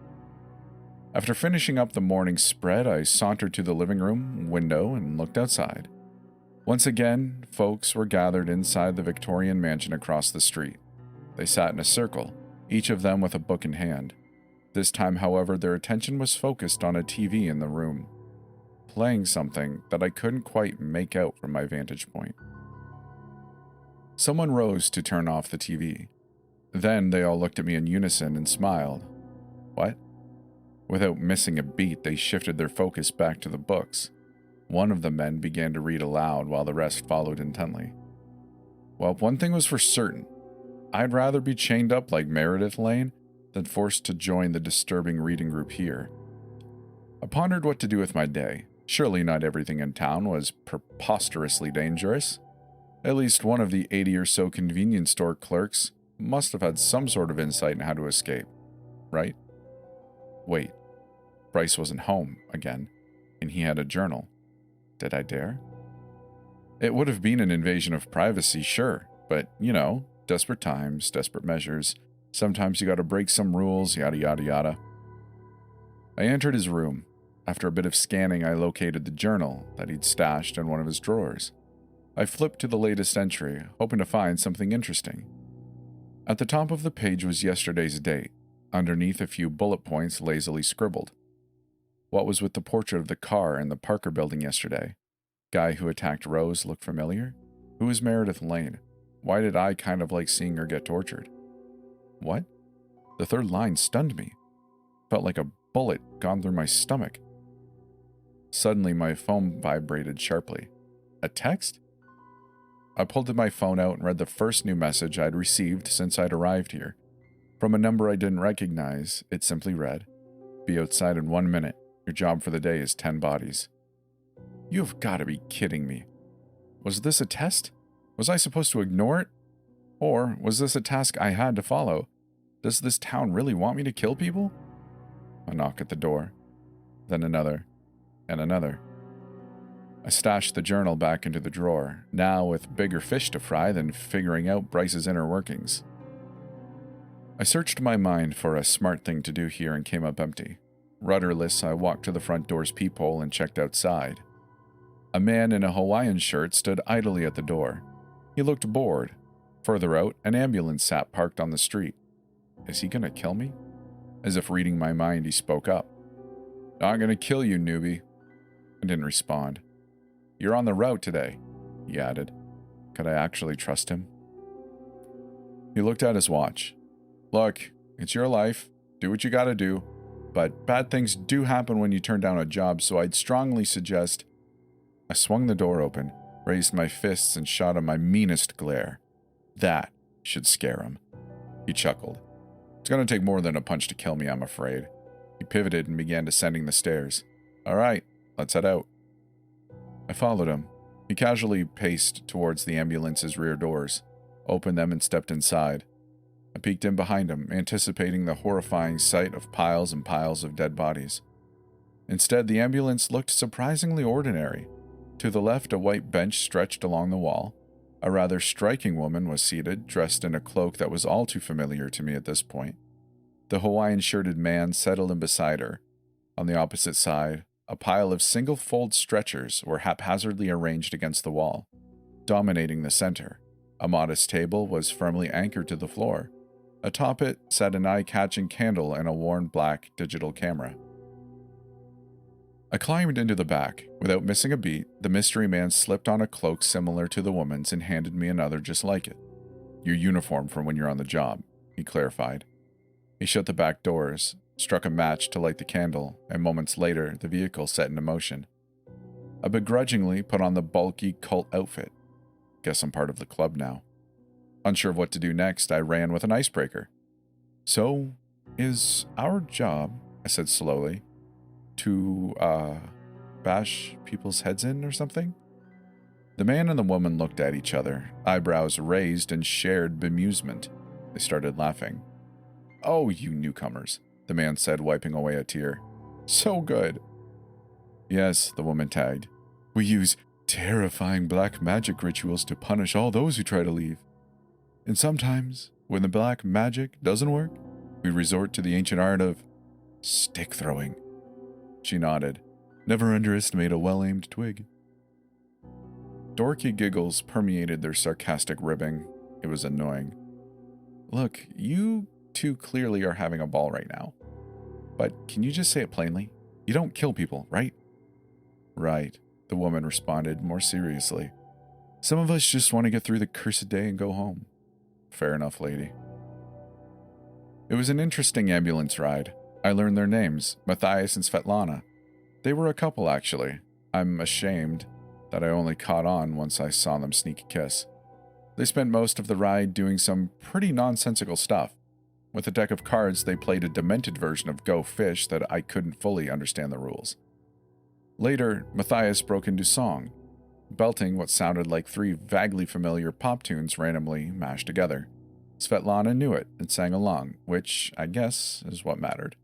After finishing up the morning spread, I sauntered to the living room window and looked outside. Once again, folks were gathered inside the Victorian mansion across the street. They sat in a circle, each of them with a book in hand. This time, however, their attention was focused on a TV in the room, playing something that I couldn't quite make out from my vantage point. Someone rose to turn off the TV. Then they all looked at me in unison and smiled. What? Without missing a beat, they shifted their focus back to the books. One of the men began to read aloud while the rest followed intently. Well, one thing was for certain. I'd rather be chained up like Meredith Lane than forced to join the disturbing reading group here. I pondered what to do with my day. Surely not everything in town was preposterously dangerous. At least one of the 80 or so convenience store clerks must have had some sort of insight in how to escape, right? Wait, Bryce wasn't home again, and he had a journal. Did I dare? It would have been an invasion of privacy, sure, but, desperate times, desperate measures. Sometimes you gotta break some rules, yada yada yada. I entered his room. After a bit of scanning, I located the journal that he'd stashed in one of his drawers. I flipped to the latest entry, hoping to find something interesting. At the top of the page was yesterday's date, underneath a few bullet points lazily scribbled. What was with the portrait of the car in the Parker building yesterday? Guy who attacked Rose looked familiar? Who is Meredith Lane? Why did I kind of like seeing her get tortured? What? The third line stunned me. Felt like a bullet gone through my stomach. Suddenly, my phone vibrated sharply. A text? I pulled my phone out and read the first new message I'd received since I'd arrived here. From a number I didn't recognize, it simply read, "Be outside in 1 minute. Your job for the day is 10 bodies." You've got to be kidding me. Was this a test? Was I supposed to ignore it? Or was this a task I had to follow? Does this town really want me to kill people? A knock at the door. Then another. And another. I stashed the journal back into the drawer, now with bigger fish to fry than figuring out Bryce's inner workings. I searched my mind for a smart thing to do here and came up empty. Rudderless, I walked to the front door's peephole and checked outside. A man in a Hawaiian shirt stood idly at the door. He looked bored. Further out, an ambulance sat parked on the street. Is he gonna kill me? As if reading my mind, he spoke up. "Not gonna kill you, newbie." I didn't respond. "You're on the route today," he added. Could I actually trust him? He looked at his watch. "Look, it's your life. Do what you gotta do. But bad things do happen when you turn down a job, so I'd strongly suggest..." I swung the door open, raised my fists, and shot him my meanest glare. That should scare him. He chuckled. "It's gonna take more than a punch to kill me, I'm afraid." He pivoted and began descending the stairs. "All right, let's head out." I followed him. He casually paced towards the ambulance's rear doors, opened them and stepped inside. I peeked in behind him, anticipating the horrifying sight of piles and piles of dead bodies. Instead, the ambulance looked surprisingly ordinary. To the left, a white bench stretched along the wall. A rather striking woman was seated, dressed in a cloak that was all too familiar to me at this point. The Hawaiian-shirted man settled in beside her. On the opposite side, a pile of single-fold stretchers were haphazardly arranged against the wall. Dominating the center, a modest table was firmly anchored to the floor. Atop it sat an eye-catching candle and a worn black digital camera. I climbed into the back. Without missing a beat, the mystery man slipped on a cloak similar to the woman's and handed me another just like it. "Your uniform from when you're on the job," he clarified. He shut the back doors, struck a match to light the candle, and moments later, the vehicle set into motion. I begrudgingly put on the bulky cult outfit. Guess I'm part of the club now. Unsure of what to do next, I ran with an icebreaker. "So, is our job," I said slowly, "to, bash people's heads in or something?" The man and the woman looked at each other, eyebrows raised in shared bemusement. They started laughing. "Oh, you newcomers," the man said, wiping away a tear. "So good." "Yes," the woman tagged. "We use terrifying black magic rituals to punish all those who try to leave. And sometimes, when the black magic doesn't work, we resort to the ancient art of stick throwing." She nodded. "Never underestimate a well-aimed twig." Dorky giggles permeated their sarcastic ribbing. It was annoying. "Look, you two clearly are having a ball right now. But can you just say it plainly? You don't kill people, right?" "Right," the woman responded more seriously. "Some of us just want to get through the cursed day and go home." "Fair enough, lady." It was an interesting ambulance ride. I learned their names, Matthias and Svetlana. They were a couple, actually. I'm ashamed that I only caught on once I saw them sneak a kiss. They spent most of the ride doing some pretty nonsensical stuff. With a deck of cards, they played a demented version of Go Fish that I couldn't fully understand the rules. Later, Matthias broke into song, belting what sounded like 3 vaguely familiar pop tunes randomly mashed together. Svetlana knew it and sang along, which, I guess, is what mattered.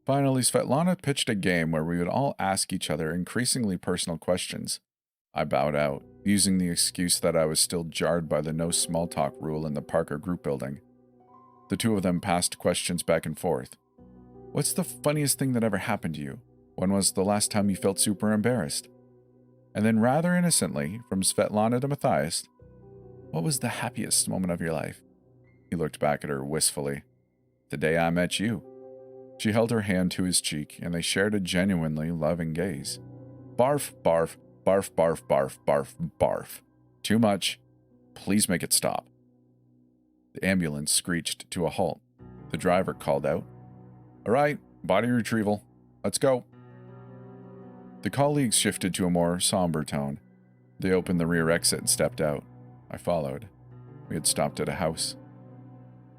Finally, Svetlana pitched a game where we would all ask each other increasingly personal questions. I bowed out, using the excuse that I was still jarred by the no small talk rule in the Parker group building. The two of them passed questions back and forth. What's the funniest thing that ever happened to you? When was the last time you felt super embarrassed? And then rather innocently, from Svetlana to Matthias, what was the happiest moment of your life? He looked back at her wistfully. The day I met you. She held her hand to his cheek, and they shared a genuinely loving gaze. Barf, barf, barf, barf, barf, barf, barf. Too much. Please make it stop. The ambulance screeched to a halt. The driver called out, All right, body retrieval. Let's go. The colleagues shifted to a more somber tone. They opened the rear exit and stepped out. I followed. We had stopped at a house.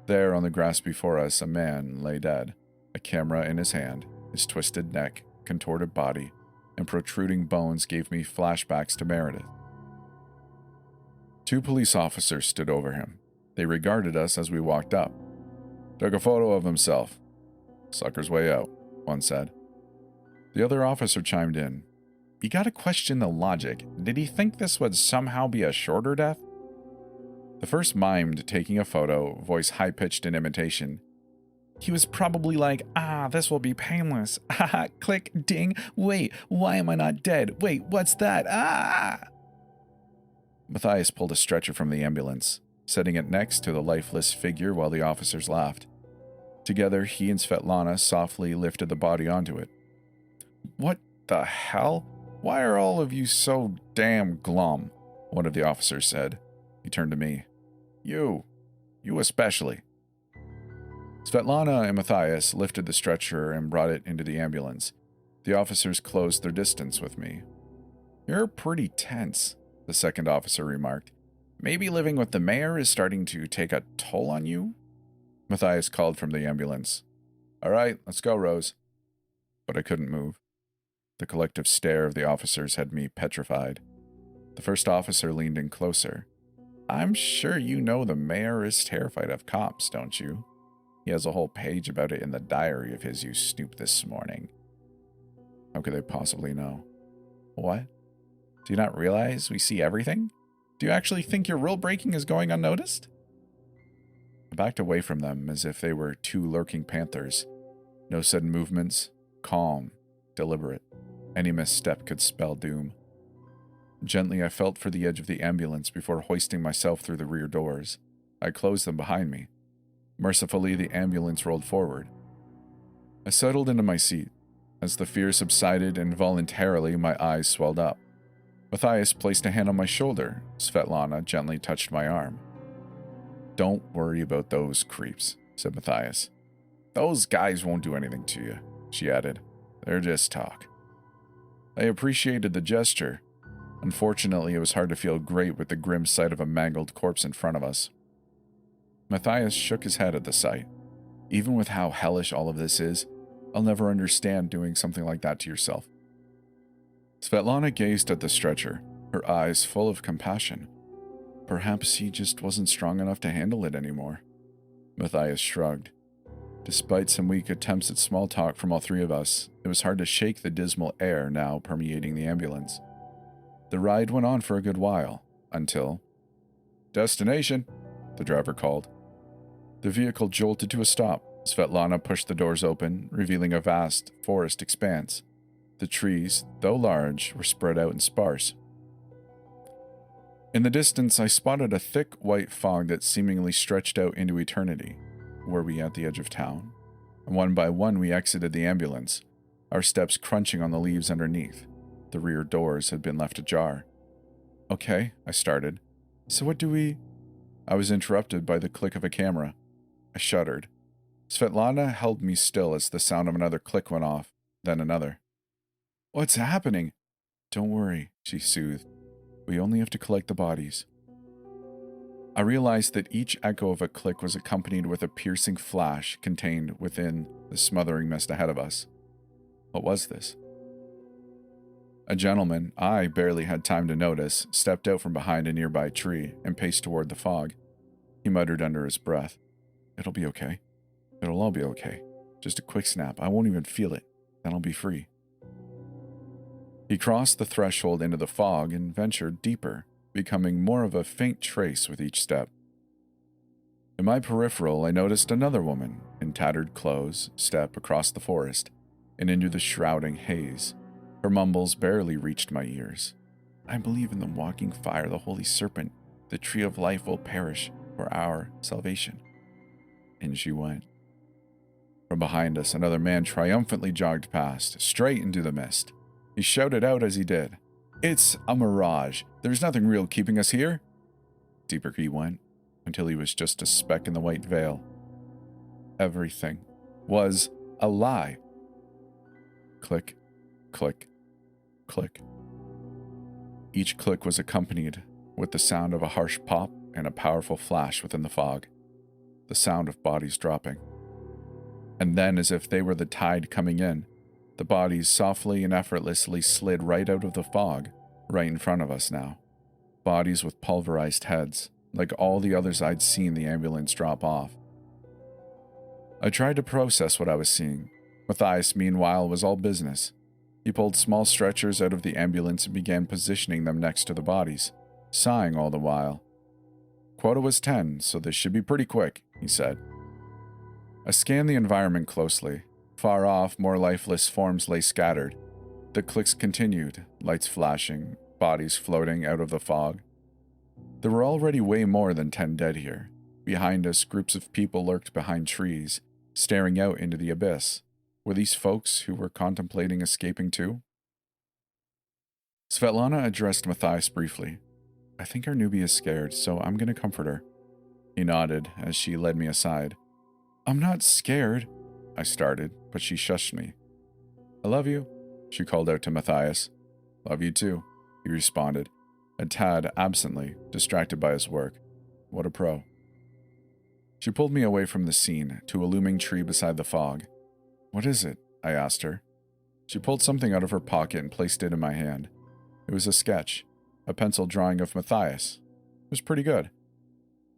There, on the grass before us, a man lay dead, a camera in his hand. His twisted neck, contorted body, and protruding bones gave me flashbacks to Meredith. Two police officers stood over him. They regarded us as we walked up. Took a photo of himself. Sucker's way out, one said. The other officer chimed in. You gotta question the logic. Did he think this would somehow be a shorter death? The first mimed taking a photo, voice high-pitched in imitation. He was probably like, this will be painless. Click, ding. Wait, why am I not dead? Wait, what's that? Matthias pulled a stretcher from the ambulance, setting it next to the lifeless figure while the officers laughed. Together, he and Svetlana softly lifted the body onto it. What the hell? Why are all of you so damn glum? One of the officers said. He turned to me. You especially. Svetlana and Matthias lifted the stretcher and brought it into the ambulance. The officers closed their distance with me. You're pretty tense, the second officer remarked. Maybe living with the mayor is starting to take a toll on you? Matthias called from the ambulance. All right, let's go, Rose. But I couldn't move. The collective stare of the officers had me petrified. The first officer leaned in closer. I'm sure you know the mayor is terrified of cops, don't you? He has a whole page about it in the diary of his you snooped this morning. How could they possibly know? What? Do you not realize we see everything? Do you actually think your rule breaking is going unnoticed? I backed away from them as if they were two lurking panthers. No sudden movements, calm, deliberate. Any misstep could spell doom. Gently, I felt for the edge of the ambulance before hoisting myself through the rear doors. I closed them behind me. Mercifully, the ambulance rolled forward. I settled into my seat. As the fear subsided, involuntarily my eyes swelled up. Matthias placed a hand on my shoulder. Svetlana gently touched my arm. Don't worry about those creeps, said Matthias. Those guys won't do anything to you, she added. They're just talk. I appreciated the gesture. Unfortunately, it was hard to feel great with the grim sight of a mangled corpse in front of us. Matthias shook his head at the sight. Even with how hellish all of this is, I'll never understand doing something like that to yourself. Svetlana gazed at the stretcher, her eyes full of compassion. Perhaps he just wasn't strong enough to handle it anymore. Matthias shrugged. Despite some weak attempts at small talk from all three of us, it was hard to shake the dismal air now permeating the ambulance. The ride went on for a good while, until... Destination, the driver called. The vehicle jolted to a stop. Svetlana pushed the doors open, revealing a vast forest expanse. The trees, though large, were spread out and sparse. In the distance, I spotted a thick white fog that seemingly stretched out into eternity. Were we at the edge of town? And one by one, we exited the ambulance, our steps crunching on the leaves underneath. The rear doors had been left ajar. Okay, I started. So what do we... I was interrupted by the click of a camera. I shuddered. Svetlana held me still as the sound of another click went off, then another. What's happening? Don't worry, she soothed. We only have to collect the bodies. I realized that each echo of a click was accompanied with a piercing flash contained within the smothering mist ahead of us. What was this? A gentleman, I barely had time to notice, stepped out from behind a nearby tree and paced toward the fog. He muttered under his breath, It'll be okay. It'll all be okay. Just a quick snap. I won't even feel it. Then I'll be free. He crossed the threshold into the fog and ventured deeper, becoming more of a faint trace with each step. In my peripheral, I noticed another woman, in tattered clothes, step across the forest and into the shrouding haze. Her mumbles barely reached my ears. I believe in the walking fire, the holy serpent. The tree of life will perish for our salvation. In she went. From behind us, another man triumphantly jogged past, straight into the mist. He shouted out as he did, "It's a mirage. There's nothing real keeping us here." Deeper he went, until he was just a speck in the white veil. Everything was a lie. Click, click, click. Each click was accompanied with the sound of a harsh pop and a powerful flash within the fog, the sound of bodies dropping. And then, as if they were the tide coming in, the bodies softly and effortlessly slid right out of the fog, right in front of us now. Bodies with pulverized heads, like all the others I'd seen the ambulance drop off. I tried to process what I was seeing. Matthias, meanwhile, was all business. He pulled small stretchers out of the ambulance and began positioning them next to the bodies, sighing all the while. "Quota was 10, so this should be pretty quick," he said. I scanned the environment closely. Far off, more lifeless forms lay scattered. The clicks continued, lights flashing, bodies floating out of the fog. There were already way more than 10 dead here. Behind us, groups of people lurked behind trees, staring out into the abyss. Were these folks who were contemplating escaping too? Svetlana addressed Matthias briefly. "I think our newbie is scared, so I'm going to comfort her." He nodded as she led me aside. "I'm not scared," I started, but she shushed me. "I love you," she called out to Matthias. "Love you too," he responded, a tad absently, distracted by his work. What a pro. She pulled me away from the scene, to a looming tree beside the fog. "What is it?" I asked her. She pulled something out of her pocket and placed it in my hand. It was a sketch, a pencil drawing of Matthias. It was pretty good.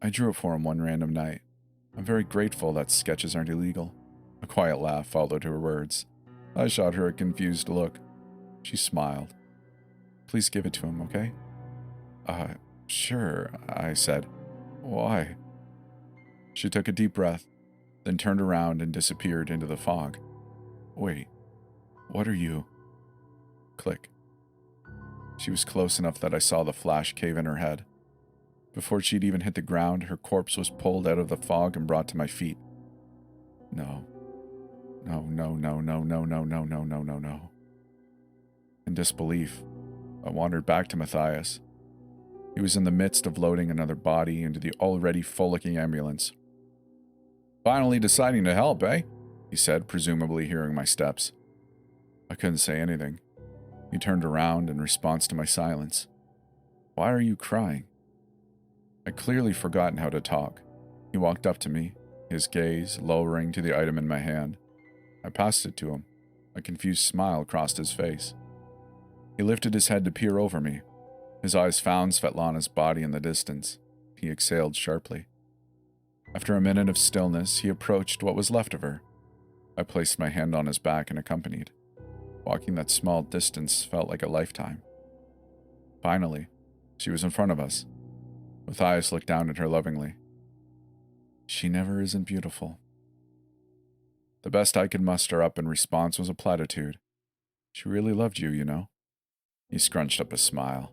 I drew it for him one random night. I'm very grateful that sketches aren't illegal. A quiet laugh followed her words. I shot her a confused look. She smiled. "Please give it to him, okay?" Sure," I said. "Why?" She took a deep breath, then turned around and disappeared into the fog. "Wait, what are you?" Click. She was close enough that I saw the flash cave in her head. Before she'd even hit the ground, her corpse was pulled out of the fog and brought to my feet. No. No, no, no, no, no, no, no, no, no, no, no. In disbelief, I wandered back to Matthias. He was in the midst of loading another body into the already full-looking ambulance. "Finally deciding to help, eh?" he said, presumably hearing my steps. I couldn't say anything. He turned around in response to my silence. "Why are you crying?" I'd clearly forgotten how to talk. He walked up to me, his gaze lowering to the item in my hand. I passed it to him. A confused smile crossed his face. He lifted his head to peer over me. His eyes found Svetlana's body in the distance. He exhaled sharply. After a minute of stillness, he approached what was left of her. I placed my hand on his back and accompanied. Walking that small distance felt like a lifetime. Finally, she was in front of us. Matthias looked down at her lovingly. "She never isn't beautiful." The best I could muster up in response was a platitude. "She really loved you, you know." He scrunched up a smile.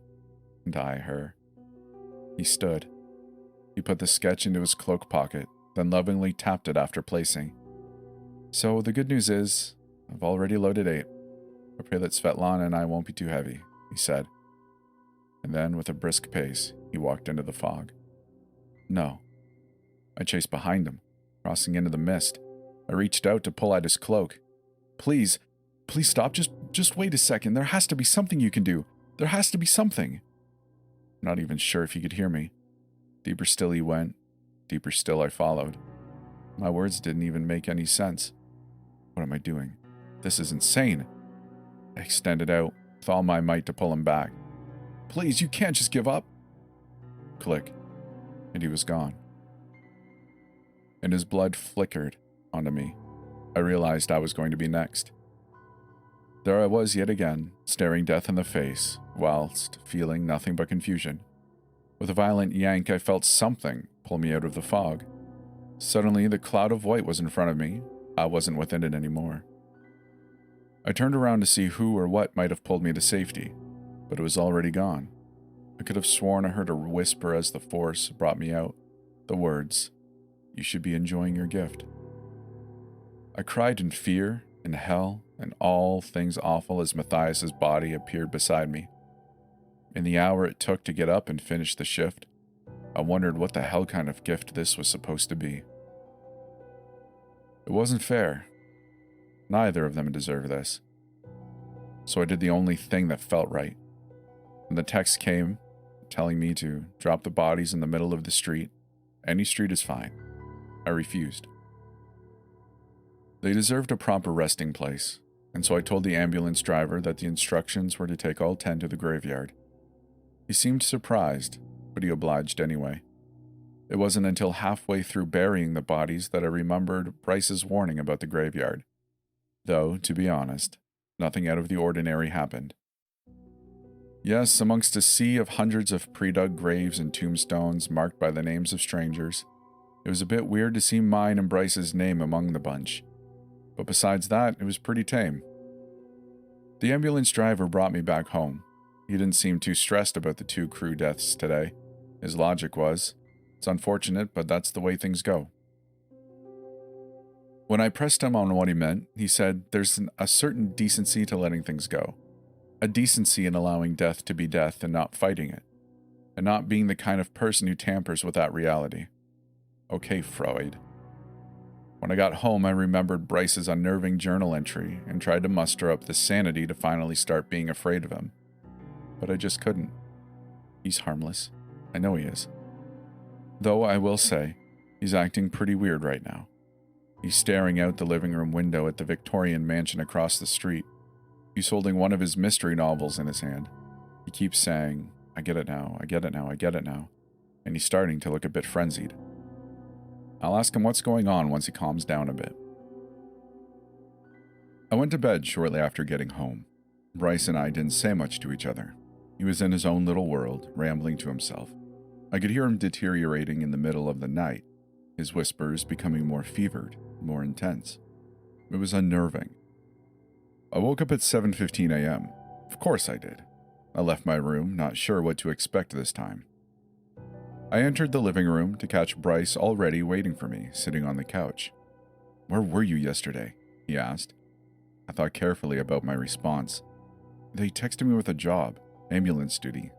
And I her. He stood. He put the sketch into his cloak pocket, then lovingly tapped it after placing. "So the good news is, I've already loaded 8. I pray that Svetlana and I won't be too heavy," he said. And then, with a brisk pace, he walked into the fog. No. I chased behind him, crossing into the mist. I reached out to pull at his cloak. Please stop. Just wait a second. There has to be something you can do. There has to be something." Not even sure if he could hear me. Deeper still he went. Deeper still I followed. My words didn't even make any sense. What am I doing? This is insane. I extended out with all my might to pull him back. "Please, you can't just give up." Click. And he was gone. And his blood flickered onto me. I realized I was going to be next. There I was yet again, staring death in the face, whilst feeling nothing but confusion. With a violent yank, I felt something pull me out of the fog. Suddenly, the cloud of white was in front of me. I wasn't within it anymore. I turned around to see who or what might have pulled me to safety, but it was already gone. I could have sworn I heard a whisper as the force brought me out. The words, "You should be enjoying your gift." I cried in fear, in hell, and all things awful as Matthias's body appeared beside me. In the hour it took to get up and finish the shift, I wondered what the hell kind of gift this was supposed to be. It wasn't fair. Neither of them deserved this. So I did the only thing that felt right. When the text came, telling me to drop the bodies in the middle of the street, any street is fine, I refused. They deserved a proper resting place, and so I told the ambulance driver that the instructions were to take all 10 to the graveyard. He seemed surprised, but he obliged anyway. It wasn't until halfway through burying the bodies that I remembered Bryce's warning about the graveyard. Though, to be honest, nothing out of the ordinary happened. Yes, amongst a sea of hundreds of pre-dug graves and tombstones marked by the names of strangers, it was a bit weird to see mine and Bryce's name among the bunch. But besides that, it was pretty tame. The ambulance driver brought me back home. He didn't seem too stressed about the 2 crew deaths today. His logic was, it's unfortunate, but that's the way things go. When I pressed him on what he meant, he said there's a certain decency to letting things go. A decency in allowing death to be death and not fighting it. And not being the kind of person who tampers with that reality. Okay, Freud. When I got home, I remembered Bryce's unnerving journal entry and tried to muster up the sanity to finally start being afraid of him. But I just couldn't. He's harmless. I know he is. Though I will say, he's acting pretty weird right now. He's staring out the living room window at the Victorian mansion across the street. He's holding one of his mystery novels in his hand. He keeps saying, "I get it now, I get it now, I get it now," and he's starting to look a bit frenzied. I'll ask him what's going on once he calms down a bit. I went to bed shortly after getting home. Bryce and I didn't say much to each other. He was in his own little world, rambling to himself. I could hear him deteriorating in the middle of the night, his whispers becoming more fevered, more intense. It was unnerving. I woke up at 7:15 a.m. Of course I did. I left my room, not sure what to expect this time. I entered the living room to catch Bryce already waiting for me, sitting on the couch. "Where were you yesterday?" he asked. I thought carefully about my response. "They texted me with a job, ambulance duty.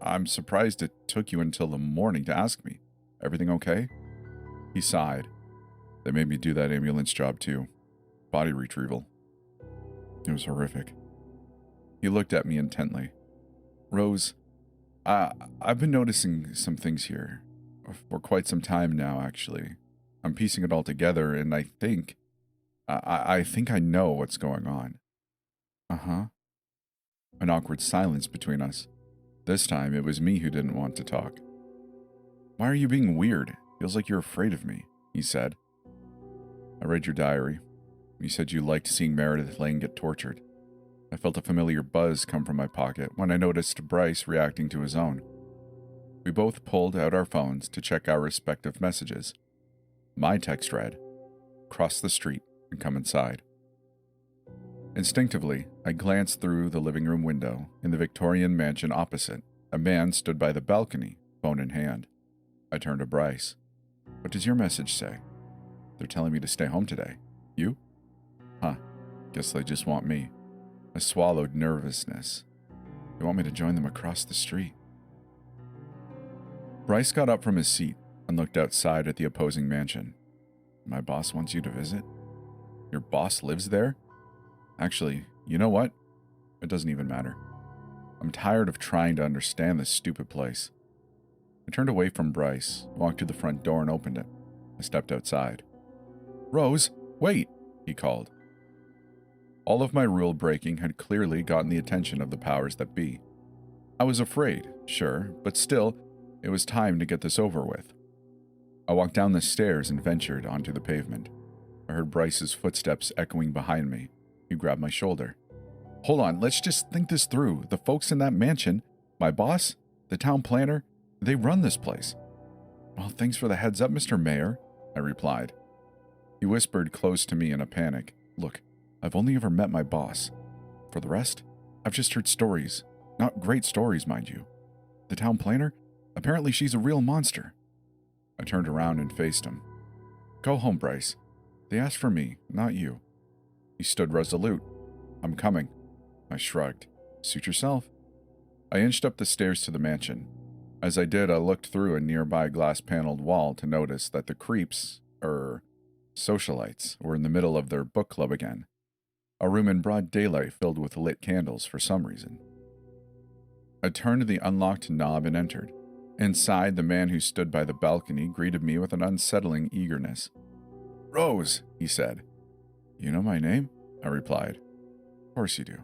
I'm surprised it took you until the morning to ask me. Everything okay?" He sighed. "They made me do that ambulance job too. Body retrieval. It was horrific." He looked at me intently. "Rose, I've been noticing some things here. For quite some time now, actually. I'm piecing it all together, and I think I know what's going on." "Uh-huh." An awkward silence between us. This time, it was me who didn't want to talk. "Why are you being weird? Feels like you're afraid of me," he said. "I read your diary. You said you liked seeing Meredith Lane get tortured. I felt a familiar buzz come from my pocket when I noticed Bryce reacting to his own. We both pulled out our phones to check our respective messages. My text read, "Cross the street and come inside." Instinctively, I glanced through the living room window. In the Victorian mansion opposite, a man stood by the balcony, phone in hand. I turned to Bryce. "What does your message say?" "They're telling me to stay home today. You?" "Huh. Guess they just want me." I swallowed nervousness. "They want me to join them across the street." Bryce got up from his seat and looked outside at the opposing mansion. "My boss wants you to visit?" "Your boss lives there?" "Actually, you know what? It doesn't even matter. I'm tired of trying to understand this stupid place." I turned away from Bryce, walked to the front door and opened it. I stepped outside. "Rose, wait!" he called. All of my rule breaking had clearly gotten the attention of the powers that be. I was afraid, sure, but still, it was time to get this over with. I walked down the stairs and ventured onto the pavement. I heard Bryce's footsteps echoing behind me. He grabbed my shoulder. Hold on, let's just think this through. The folks in that mansion, my boss, the town planner, they run this place. Well, thanks for the heads up, Mr. Mayor, I replied. He whispered close to me in a panic. Look, I've only ever met my boss. For the rest, I've just heard stories. Not great stories, mind you. The town planner? Apparently she's a real monster. I turned around and faced him. Go home, Bryce. They asked for me, not you. He stood resolute. I'm coming. I shrugged. Suit yourself. I inched up the stairs to the mansion. As I did, I looked through a nearby glass-paneled wall to notice that the creeps, socialites, were in the middle of their book club again. A room in broad daylight filled with lit candles for some reason. I turned the unlocked knob and entered. Inside, the man who stood by the balcony greeted me with an unsettling eagerness. Rose, he said. You know my name? I replied. Of course you do.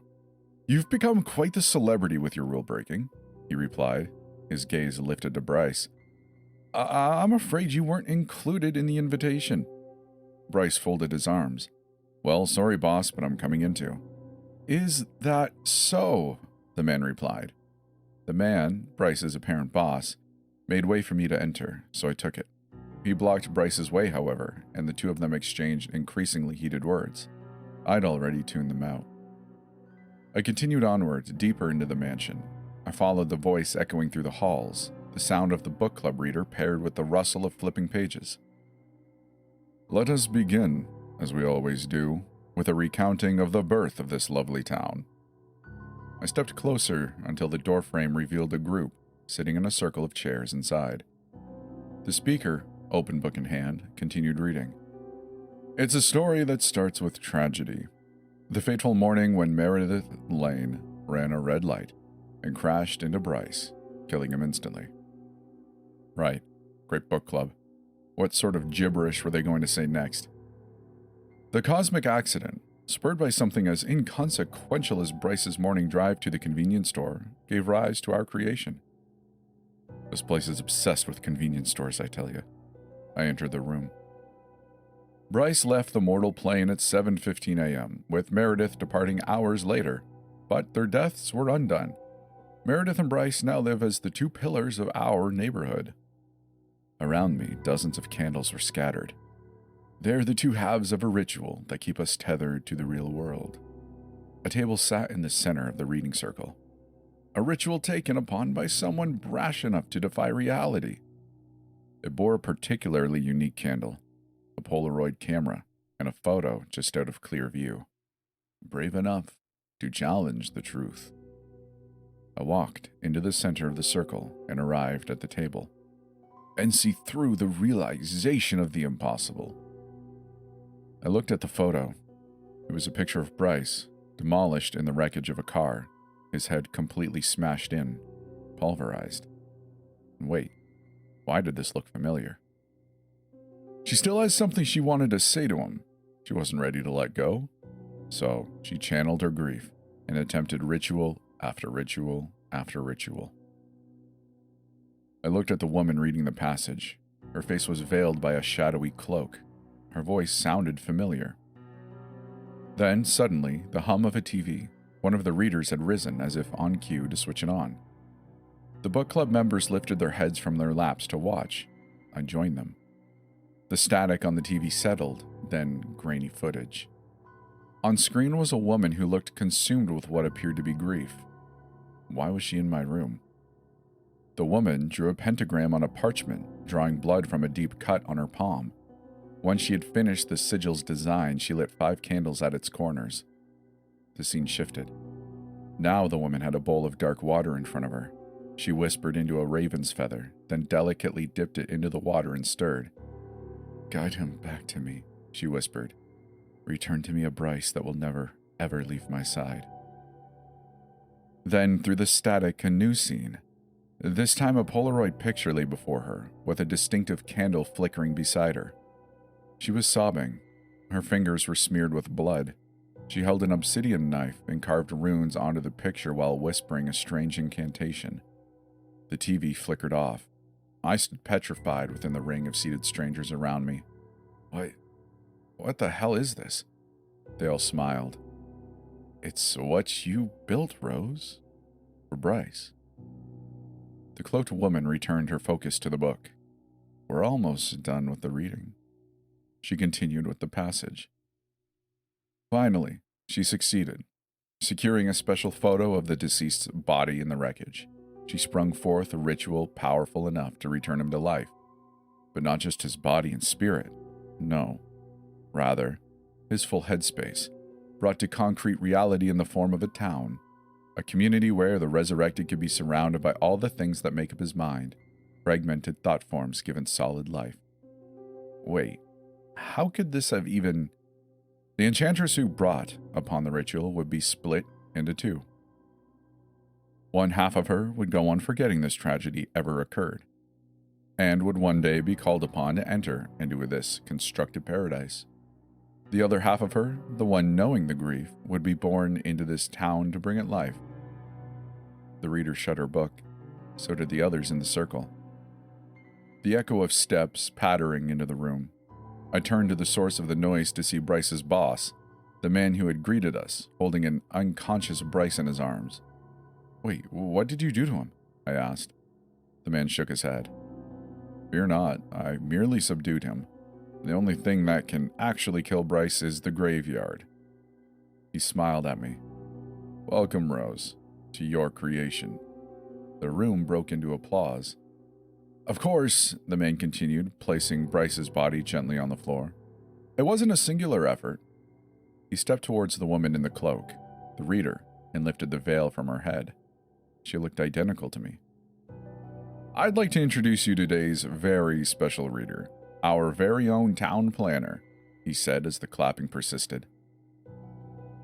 You've become quite the celebrity with your rule breaking, he replied, his gaze lifted to Bryce. I'm afraid you weren't included in the invitation. Bryce folded his arms. Well, sorry, boss, but I'm coming in too. Is that so? The man replied. The man, Bryce's apparent boss, made way for me to enter, so I took it. He blocked Bryce's way, however, and the two of them exchanged increasingly heated words. I'd already tuned them out. I continued onwards, deeper into the mansion. I followed the voice echoing through the halls, the sound of the book club reader paired with the rustle of flipping pages. Let us begin, as we always do, with a recounting of the birth of this lovely town. I stepped closer until the doorframe revealed a group sitting in a circle of chairs inside. The speaker, open book in hand, continued reading. It's a story that starts with tragedy. The fateful morning when Meredith Lane ran a red light and crashed into Bryce, killing him instantly. Right. Great book club. What sort of gibberish were they going to say next? The cosmic accident, spurred by something as inconsequential as Bryce's morning drive to the convenience store, gave rise to our creation. This place is obsessed with convenience stores, I tell you. I entered the room. Bryce left the mortal plane at 7:15 a.m., with Meredith departing hours later, but their deaths were undone. Meredith and Bryce now live as the two pillars of our neighborhood. Around me, dozens of candles were scattered. They're the two halves of a ritual that keep us tethered to the real world. A table sat in the center of the reading circle. A ritual taken upon by someone brash enough to defy reality. It bore a particularly unique candle, a Polaroid camera, and a photo just out of clear view. Brave enough to challenge the truth. I walked into the center of the circle and arrived at the table, and see through the realization of the impossible. I looked at the photo. It was a picture of Bryce, demolished in the wreckage of a car, his head completely smashed in, pulverized. And wait, why did this look familiar? She still has something she wanted to say to him. She wasn't ready to let go, so she channeled her grief and attempted ritual after ritual after ritual. I looked at the woman reading the passage. Her face was veiled by a shadowy cloak. Her voice sounded familiar. Then, suddenly, the hum of a TV. One of the readers had risen as if on cue to switch it on. The book club members lifted their heads from their laps to watch. I joined them. The static on the TV settled, then grainy footage. On screen was a woman who looked consumed with what appeared to be grief. Why was she in my room? The woman drew a pentagram on a parchment, drawing blood from a deep cut on her palm. Once she had finished the sigil's design, she lit 5 candles at its corners. The scene shifted. Now the woman had a bowl of dark water in front of her. She whispered into a raven's feather, then delicately dipped it into the water and stirred. Guide him back to me, she whispered. Return to me a Bryce that will never, ever leave my side. Then, through the static, a new scene. This time a Polaroid picture lay before her, with a distinctive candle flickering beside her. She was sobbing. Her fingers were smeared with blood. She held an obsidian knife and carved runes onto the picture while whispering a strange incantation. The TV flickered off. I stood petrified within the ring of seated strangers around me. What the hell is this? They all smiled. It's what you built, Rose. For Bryce. The cloaked woman returned her focus to the book. We're almost done with the reading. She continued with the passage. Finally, she succeeded. Securing a special photo of the deceased's body in the wreckage, she sprung forth a ritual powerful enough to return him to life. But not just his body and spirit. No. Rather, his full headspace, brought to concrete reality in the form of a town, a community where the resurrected could be surrounded by all the things that make up his mind, fragmented thought forms given solid life. Wait, how could this have even... The enchantress who brought upon the ritual would be split into two. One half of her would go on forgetting this tragedy ever occurred, and would one day be called upon to enter into this constructed paradise. The other half of her, the one knowing the grief, would be born into this town to bring it life. The reader shut her book. So did the others in the circle. The echo of steps pattering into the room. I turned to the source of the noise to see Bryce's boss, the man who had greeted us, holding an unconscious Bryce in his arms. Wait, what did you do to him? I asked. The man shook his head. Fear not, I merely subdued him. The only thing that can actually kill Bryce is the graveyard. He smiled at me. Welcome, Rose, to your creation. The room broke into applause. Of course, the man continued, placing Bryce's body gently on the floor. It wasn't a singular effort. He stepped towards the woman in the cloak, the reader, and lifted the veil from her head. She looked identical to me. I'd like to introduce you to today's very special reader, our very own town planner, he said as the clapping persisted.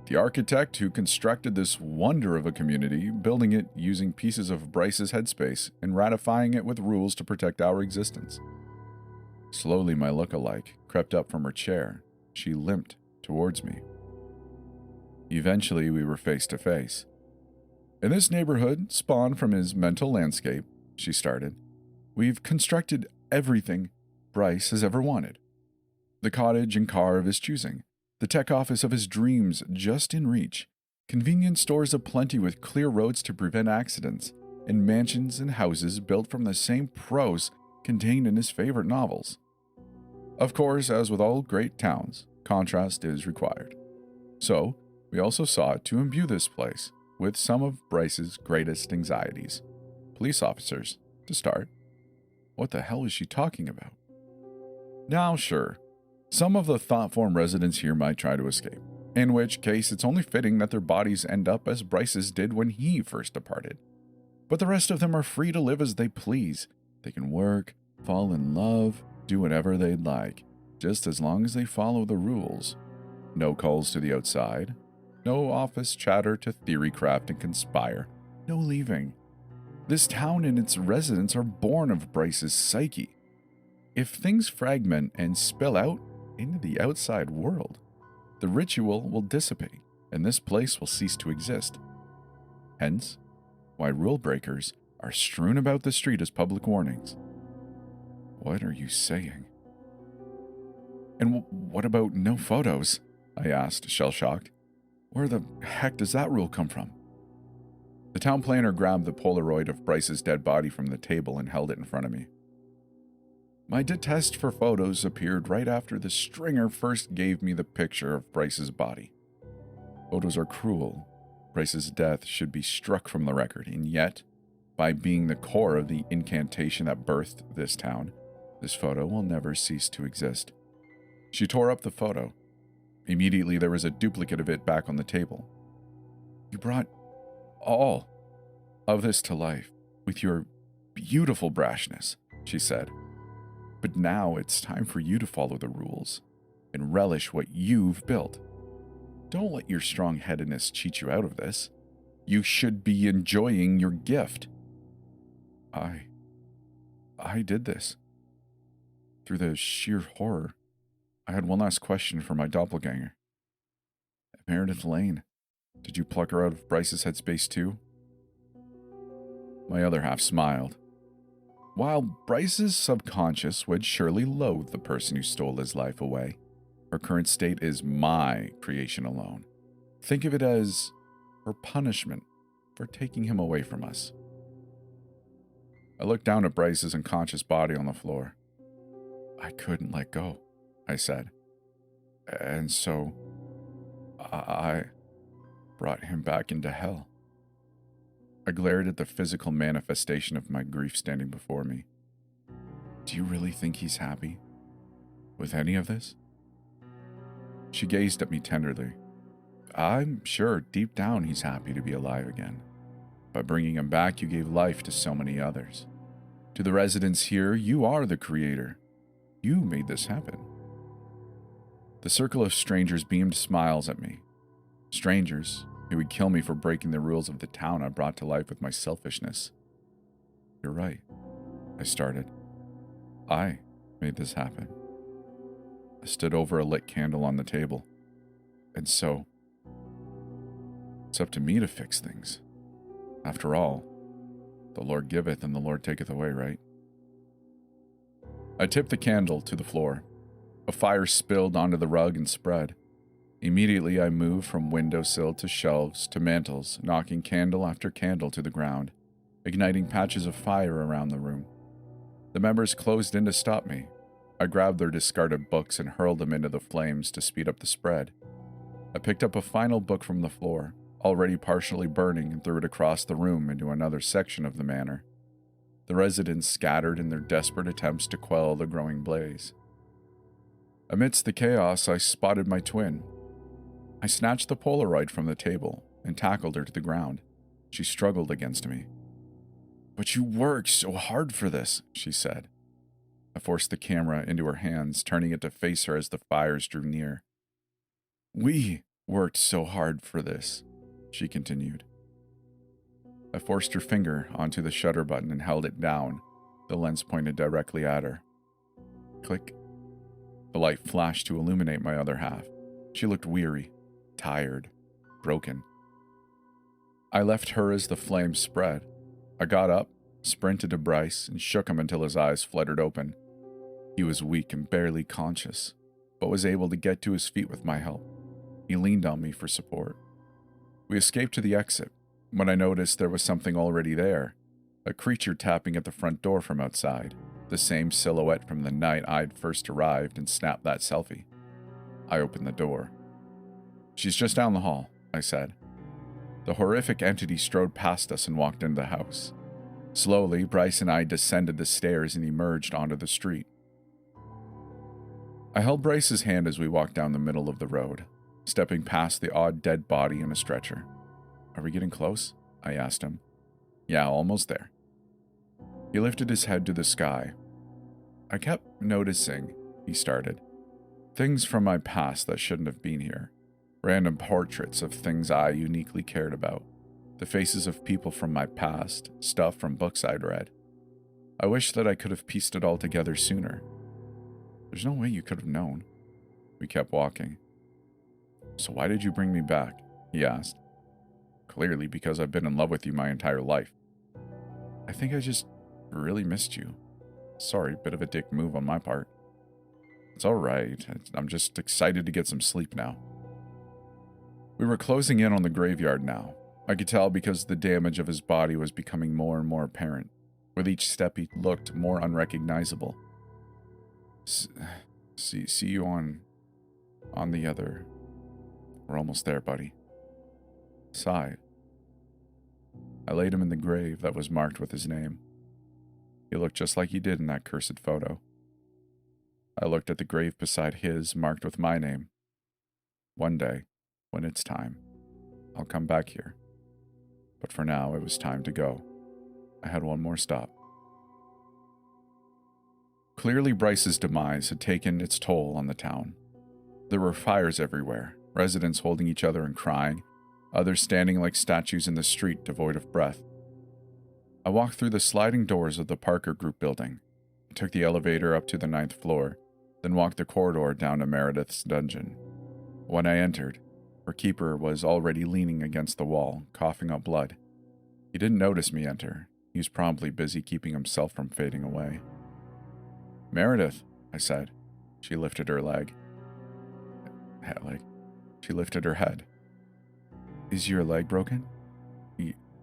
The architect who constructed this wonder of a community, building it using pieces of Bryce's headspace and ratifying it with rules to protect our existence. Slowly, my look-alike crept up from her chair. She limped towards me. Eventually, we were face to face. In this neighborhood, spawned from his mental landscape, she started, we've constructed everything Bryce has ever wanted. The cottage and car of his choosing. The tech office of his dreams just in reach. Convenience stores aplenty with clear roads to prevent accidents. And mansions and houses built from the same prose contained in his favorite novels. Of course, as with all great towns, contrast is required. So, we also sought to imbue this place with some of Bryce's greatest anxieties. Police officers, to start. What the hell is she talking about? Now, sure, some of the thought-form residents here might try to escape, in which case it's only fitting that their bodies end up as Bryce's did when he first departed. But the rest of them are free to live as they please. They can work, fall in love, do whatever they'd like, just as long as they follow the rules. No calls to the outside, no office chatter to theorycraft and conspire, no leaving. This town and its residents are born of Bryce's psyche. If things fragment and spill out into the outside world, the ritual will dissipate, and this place will cease to exist. Hence, why rule breakers are strewn about the street as public warnings. What are you saying? And what about no photos? I asked, shell-shocked. Where the heck does that rule come from? The town planner grabbed the Polaroid of Bryce's dead body from the table and held it in front of me. My detest for photos appeared right after the stringer first gave me the picture of Bryce's body. Photos are cruel. Bryce's death should be struck from the record, and yet, by being the core of the incantation that birthed this town, this photo will never cease to exist. She tore up the photo. Immediately, there was a duplicate of it back on the table. You brought all of this to life with your beautiful brashness, she said. But now it's time for you to follow the rules and relish what you've built. Don't let your strong-headedness cheat you out of this. You should be enjoying your gift. I did this. Through the sheer horror, I had one last question for my doppelganger. Meredith Lane, did you pluck her out of Bryce's headspace too? My other half smiled. While Bryce's subconscious would surely loathe the person who stole his life away, her current state is my creation alone. Think of it as her punishment for taking him away from us. I looked down at Bryce's unconscious body on the floor. I couldn't let go, I said. And so I brought him back into hell. I glared at the physical manifestation of my grief standing before me. Do you really think he's happy with any of this? She gazed at me tenderly. I'm sure deep down he's happy to be alive again. By bringing him back, you gave life to so many others. To the residents here, you are the creator. You made this happen. The circle of strangers beamed smiles at me. Strangers who would kill me for breaking the rules of the town I brought to life with my selfishness. You're right, I started. I made this happen. I stood over a lit candle on the table. And so, it's up to me to fix things. After all, the Lord giveth and the Lord taketh away, right? I tipped the candle to the floor. A fire spilled onto the rug and spread. Immediately I moved from windowsill to shelves to mantels, knocking candle after candle to the ground, igniting patches of fire around the room. The members closed in to stop me. I grabbed their discarded books and hurled them into the flames to speed up the spread. I picked up a final book from the floor, already partially burning, and threw it across the room into another section of the manor. The residents scattered in their desperate attempts to quell the growing blaze. Amidst the chaos, I spotted my twin. I snatched the Polaroid from the table and tackled her to the ground. She struggled against me. But you worked so hard for this, she said. I forced the camera into her hands, turning it to face her as the fires drew near. We worked so hard for this, she continued. I forced her finger onto the shutter button and held it down, the lens pointed directly at her. Click. The light flashed to illuminate my other half. She looked weary, tired, broken. I left her as the flames spread. I got up, sprinted to Bryce, and shook him until his eyes fluttered open. He was weak and barely conscious, but was able to get to his feet with my help. He leaned on me for support. We escaped to the exit, when I noticed there was something already there, a creature tapping at the front door from outside, the same silhouette from the night I'd first arrived and snapped that selfie. I opened the door. She's just down the hall, I said. The horrific entity strode past us and walked into the house. Slowly, Bryce and I descended the stairs and emerged onto the street. I held Bryce's hand as we walked down the middle of the road, stepping past the odd dead body in a stretcher. Are we getting close? I asked him. Yeah, almost there. He lifted his head to the sky. I kept noticing, he started, things from my past that shouldn't have been here. Random portraits of things I uniquely cared about. The faces of people from my past, stuff from books I'd read. I wish that I could have pieced it all together sooner. There's no way you could have known. We kept walking. So why did you bring me back? He asked. Clearly because I've been in love with you my entire life. I think I just really missed you. Sorry, bit of a dick move on my part. It's alright, I'm just excited to get some sleep now. We were closing in on the graveyard now. I could tell because the damage of his body was becoming more and more apparent. With each step he looked more unrecognizable. See you on the other. We're almost there, buddy. Sighed. I laid him in the grave that was marked with his name. He looked just like he did in that cursed photo. I looked at the grave beside his, marked with my name. One day, when it's time, I'll come back here. But for now, it was time to go. I had one more stop. Clearly, Bryce's demise had taken its toll on the town. There were fires everywhere, residents holding each other and crying, others standing like statues in the street devoid of breath. I walked through the sliding doors of the Parker Group building, took the elevator up to the 9th floor, then walked the corridor down to Meredith's dungeon. When I entered, her keeper was already leaning against the wall, coughing up blood. He didn't notice me enter. He was promptly busy keeping himself from fading away. Meredith, I said. She lifted her leg. She lifted her head. Is your leg broken?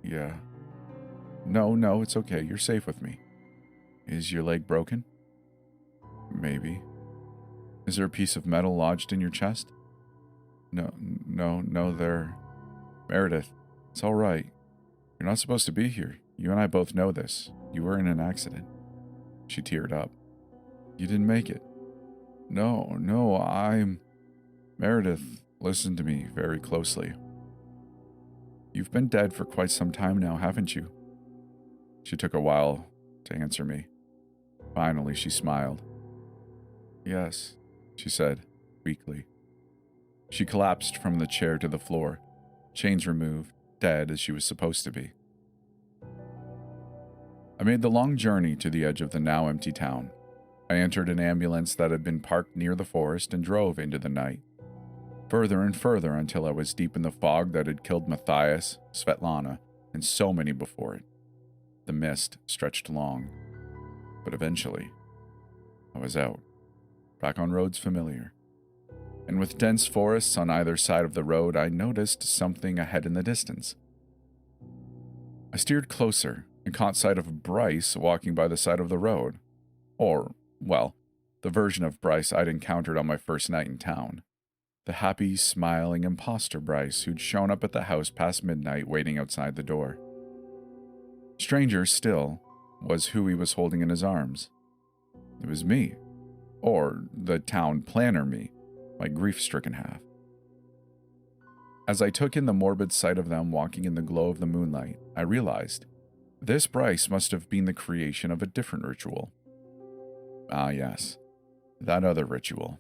Yeah. No, it's okay. You're safe with me. Is your leg broken? Maybe. Is there a piece of metal lodged in your chest? No, there. Meredith, it's all right. You're not supposed to be here. You and I both know this. You were in an accident. She teared up. You didn't make it. No, I'm... Meredith, listen to me very closely. You've been dead for quite some time now, haven't you? She took a while to answer me. Finally, she smiled. Yes, she said, weakly. She collapsed from the chair to the floor, chains removed, dead as she was supposed to be. I made the long journey to the edge of the now empty town. I entered an ambulance that had been parked near the forest and drove into the night. Further and further until I was deep in the fog that had killed Matthias, Svetlana, and so many before it. The mist stretched long, but eventually, I was out, back on roads familiar. And with dense forests on either side of the road, I noticed something ahead in the distance. I steered closer and caught sight of Bryce walking by the side of the road. Or, well, the version of Bryce I'd encountered on my first night in town. The happy, smiling imposter Bryce who'd shown up at the house past midnight waiting outside the door. Stranger still was who he was holding in his arms. It was me, or the town planner me, my grief-stricken half. As I took in the morbid sight of them walking in the glow of the moonlight, I realized this Bryce must have been the creation of a different ritual. Ah yes, that other ritual.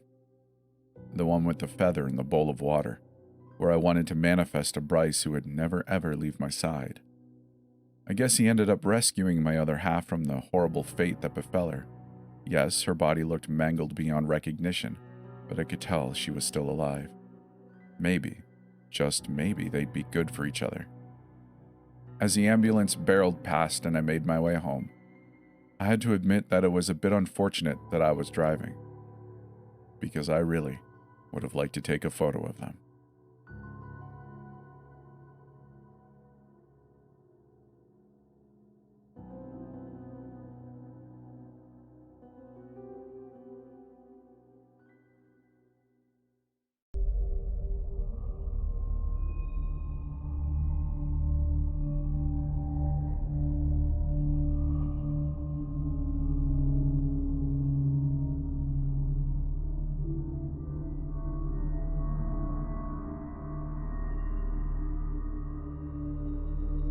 The one with the feather and the bowl of water, where I wanted to manifest a Bryce who would never ever leave my side. I guess he ended up rescuing my other half from the horrible fate that befell her. Yes, her body looked mangled beyond recognition, but I could tell she was still alive. Maybe, just maybe, they'd be good for each other. As the ambulance barreled past and I made my way home, I had to admit that it was a bit unfortunate that I was driving, because I really would have liked to take a photo of them.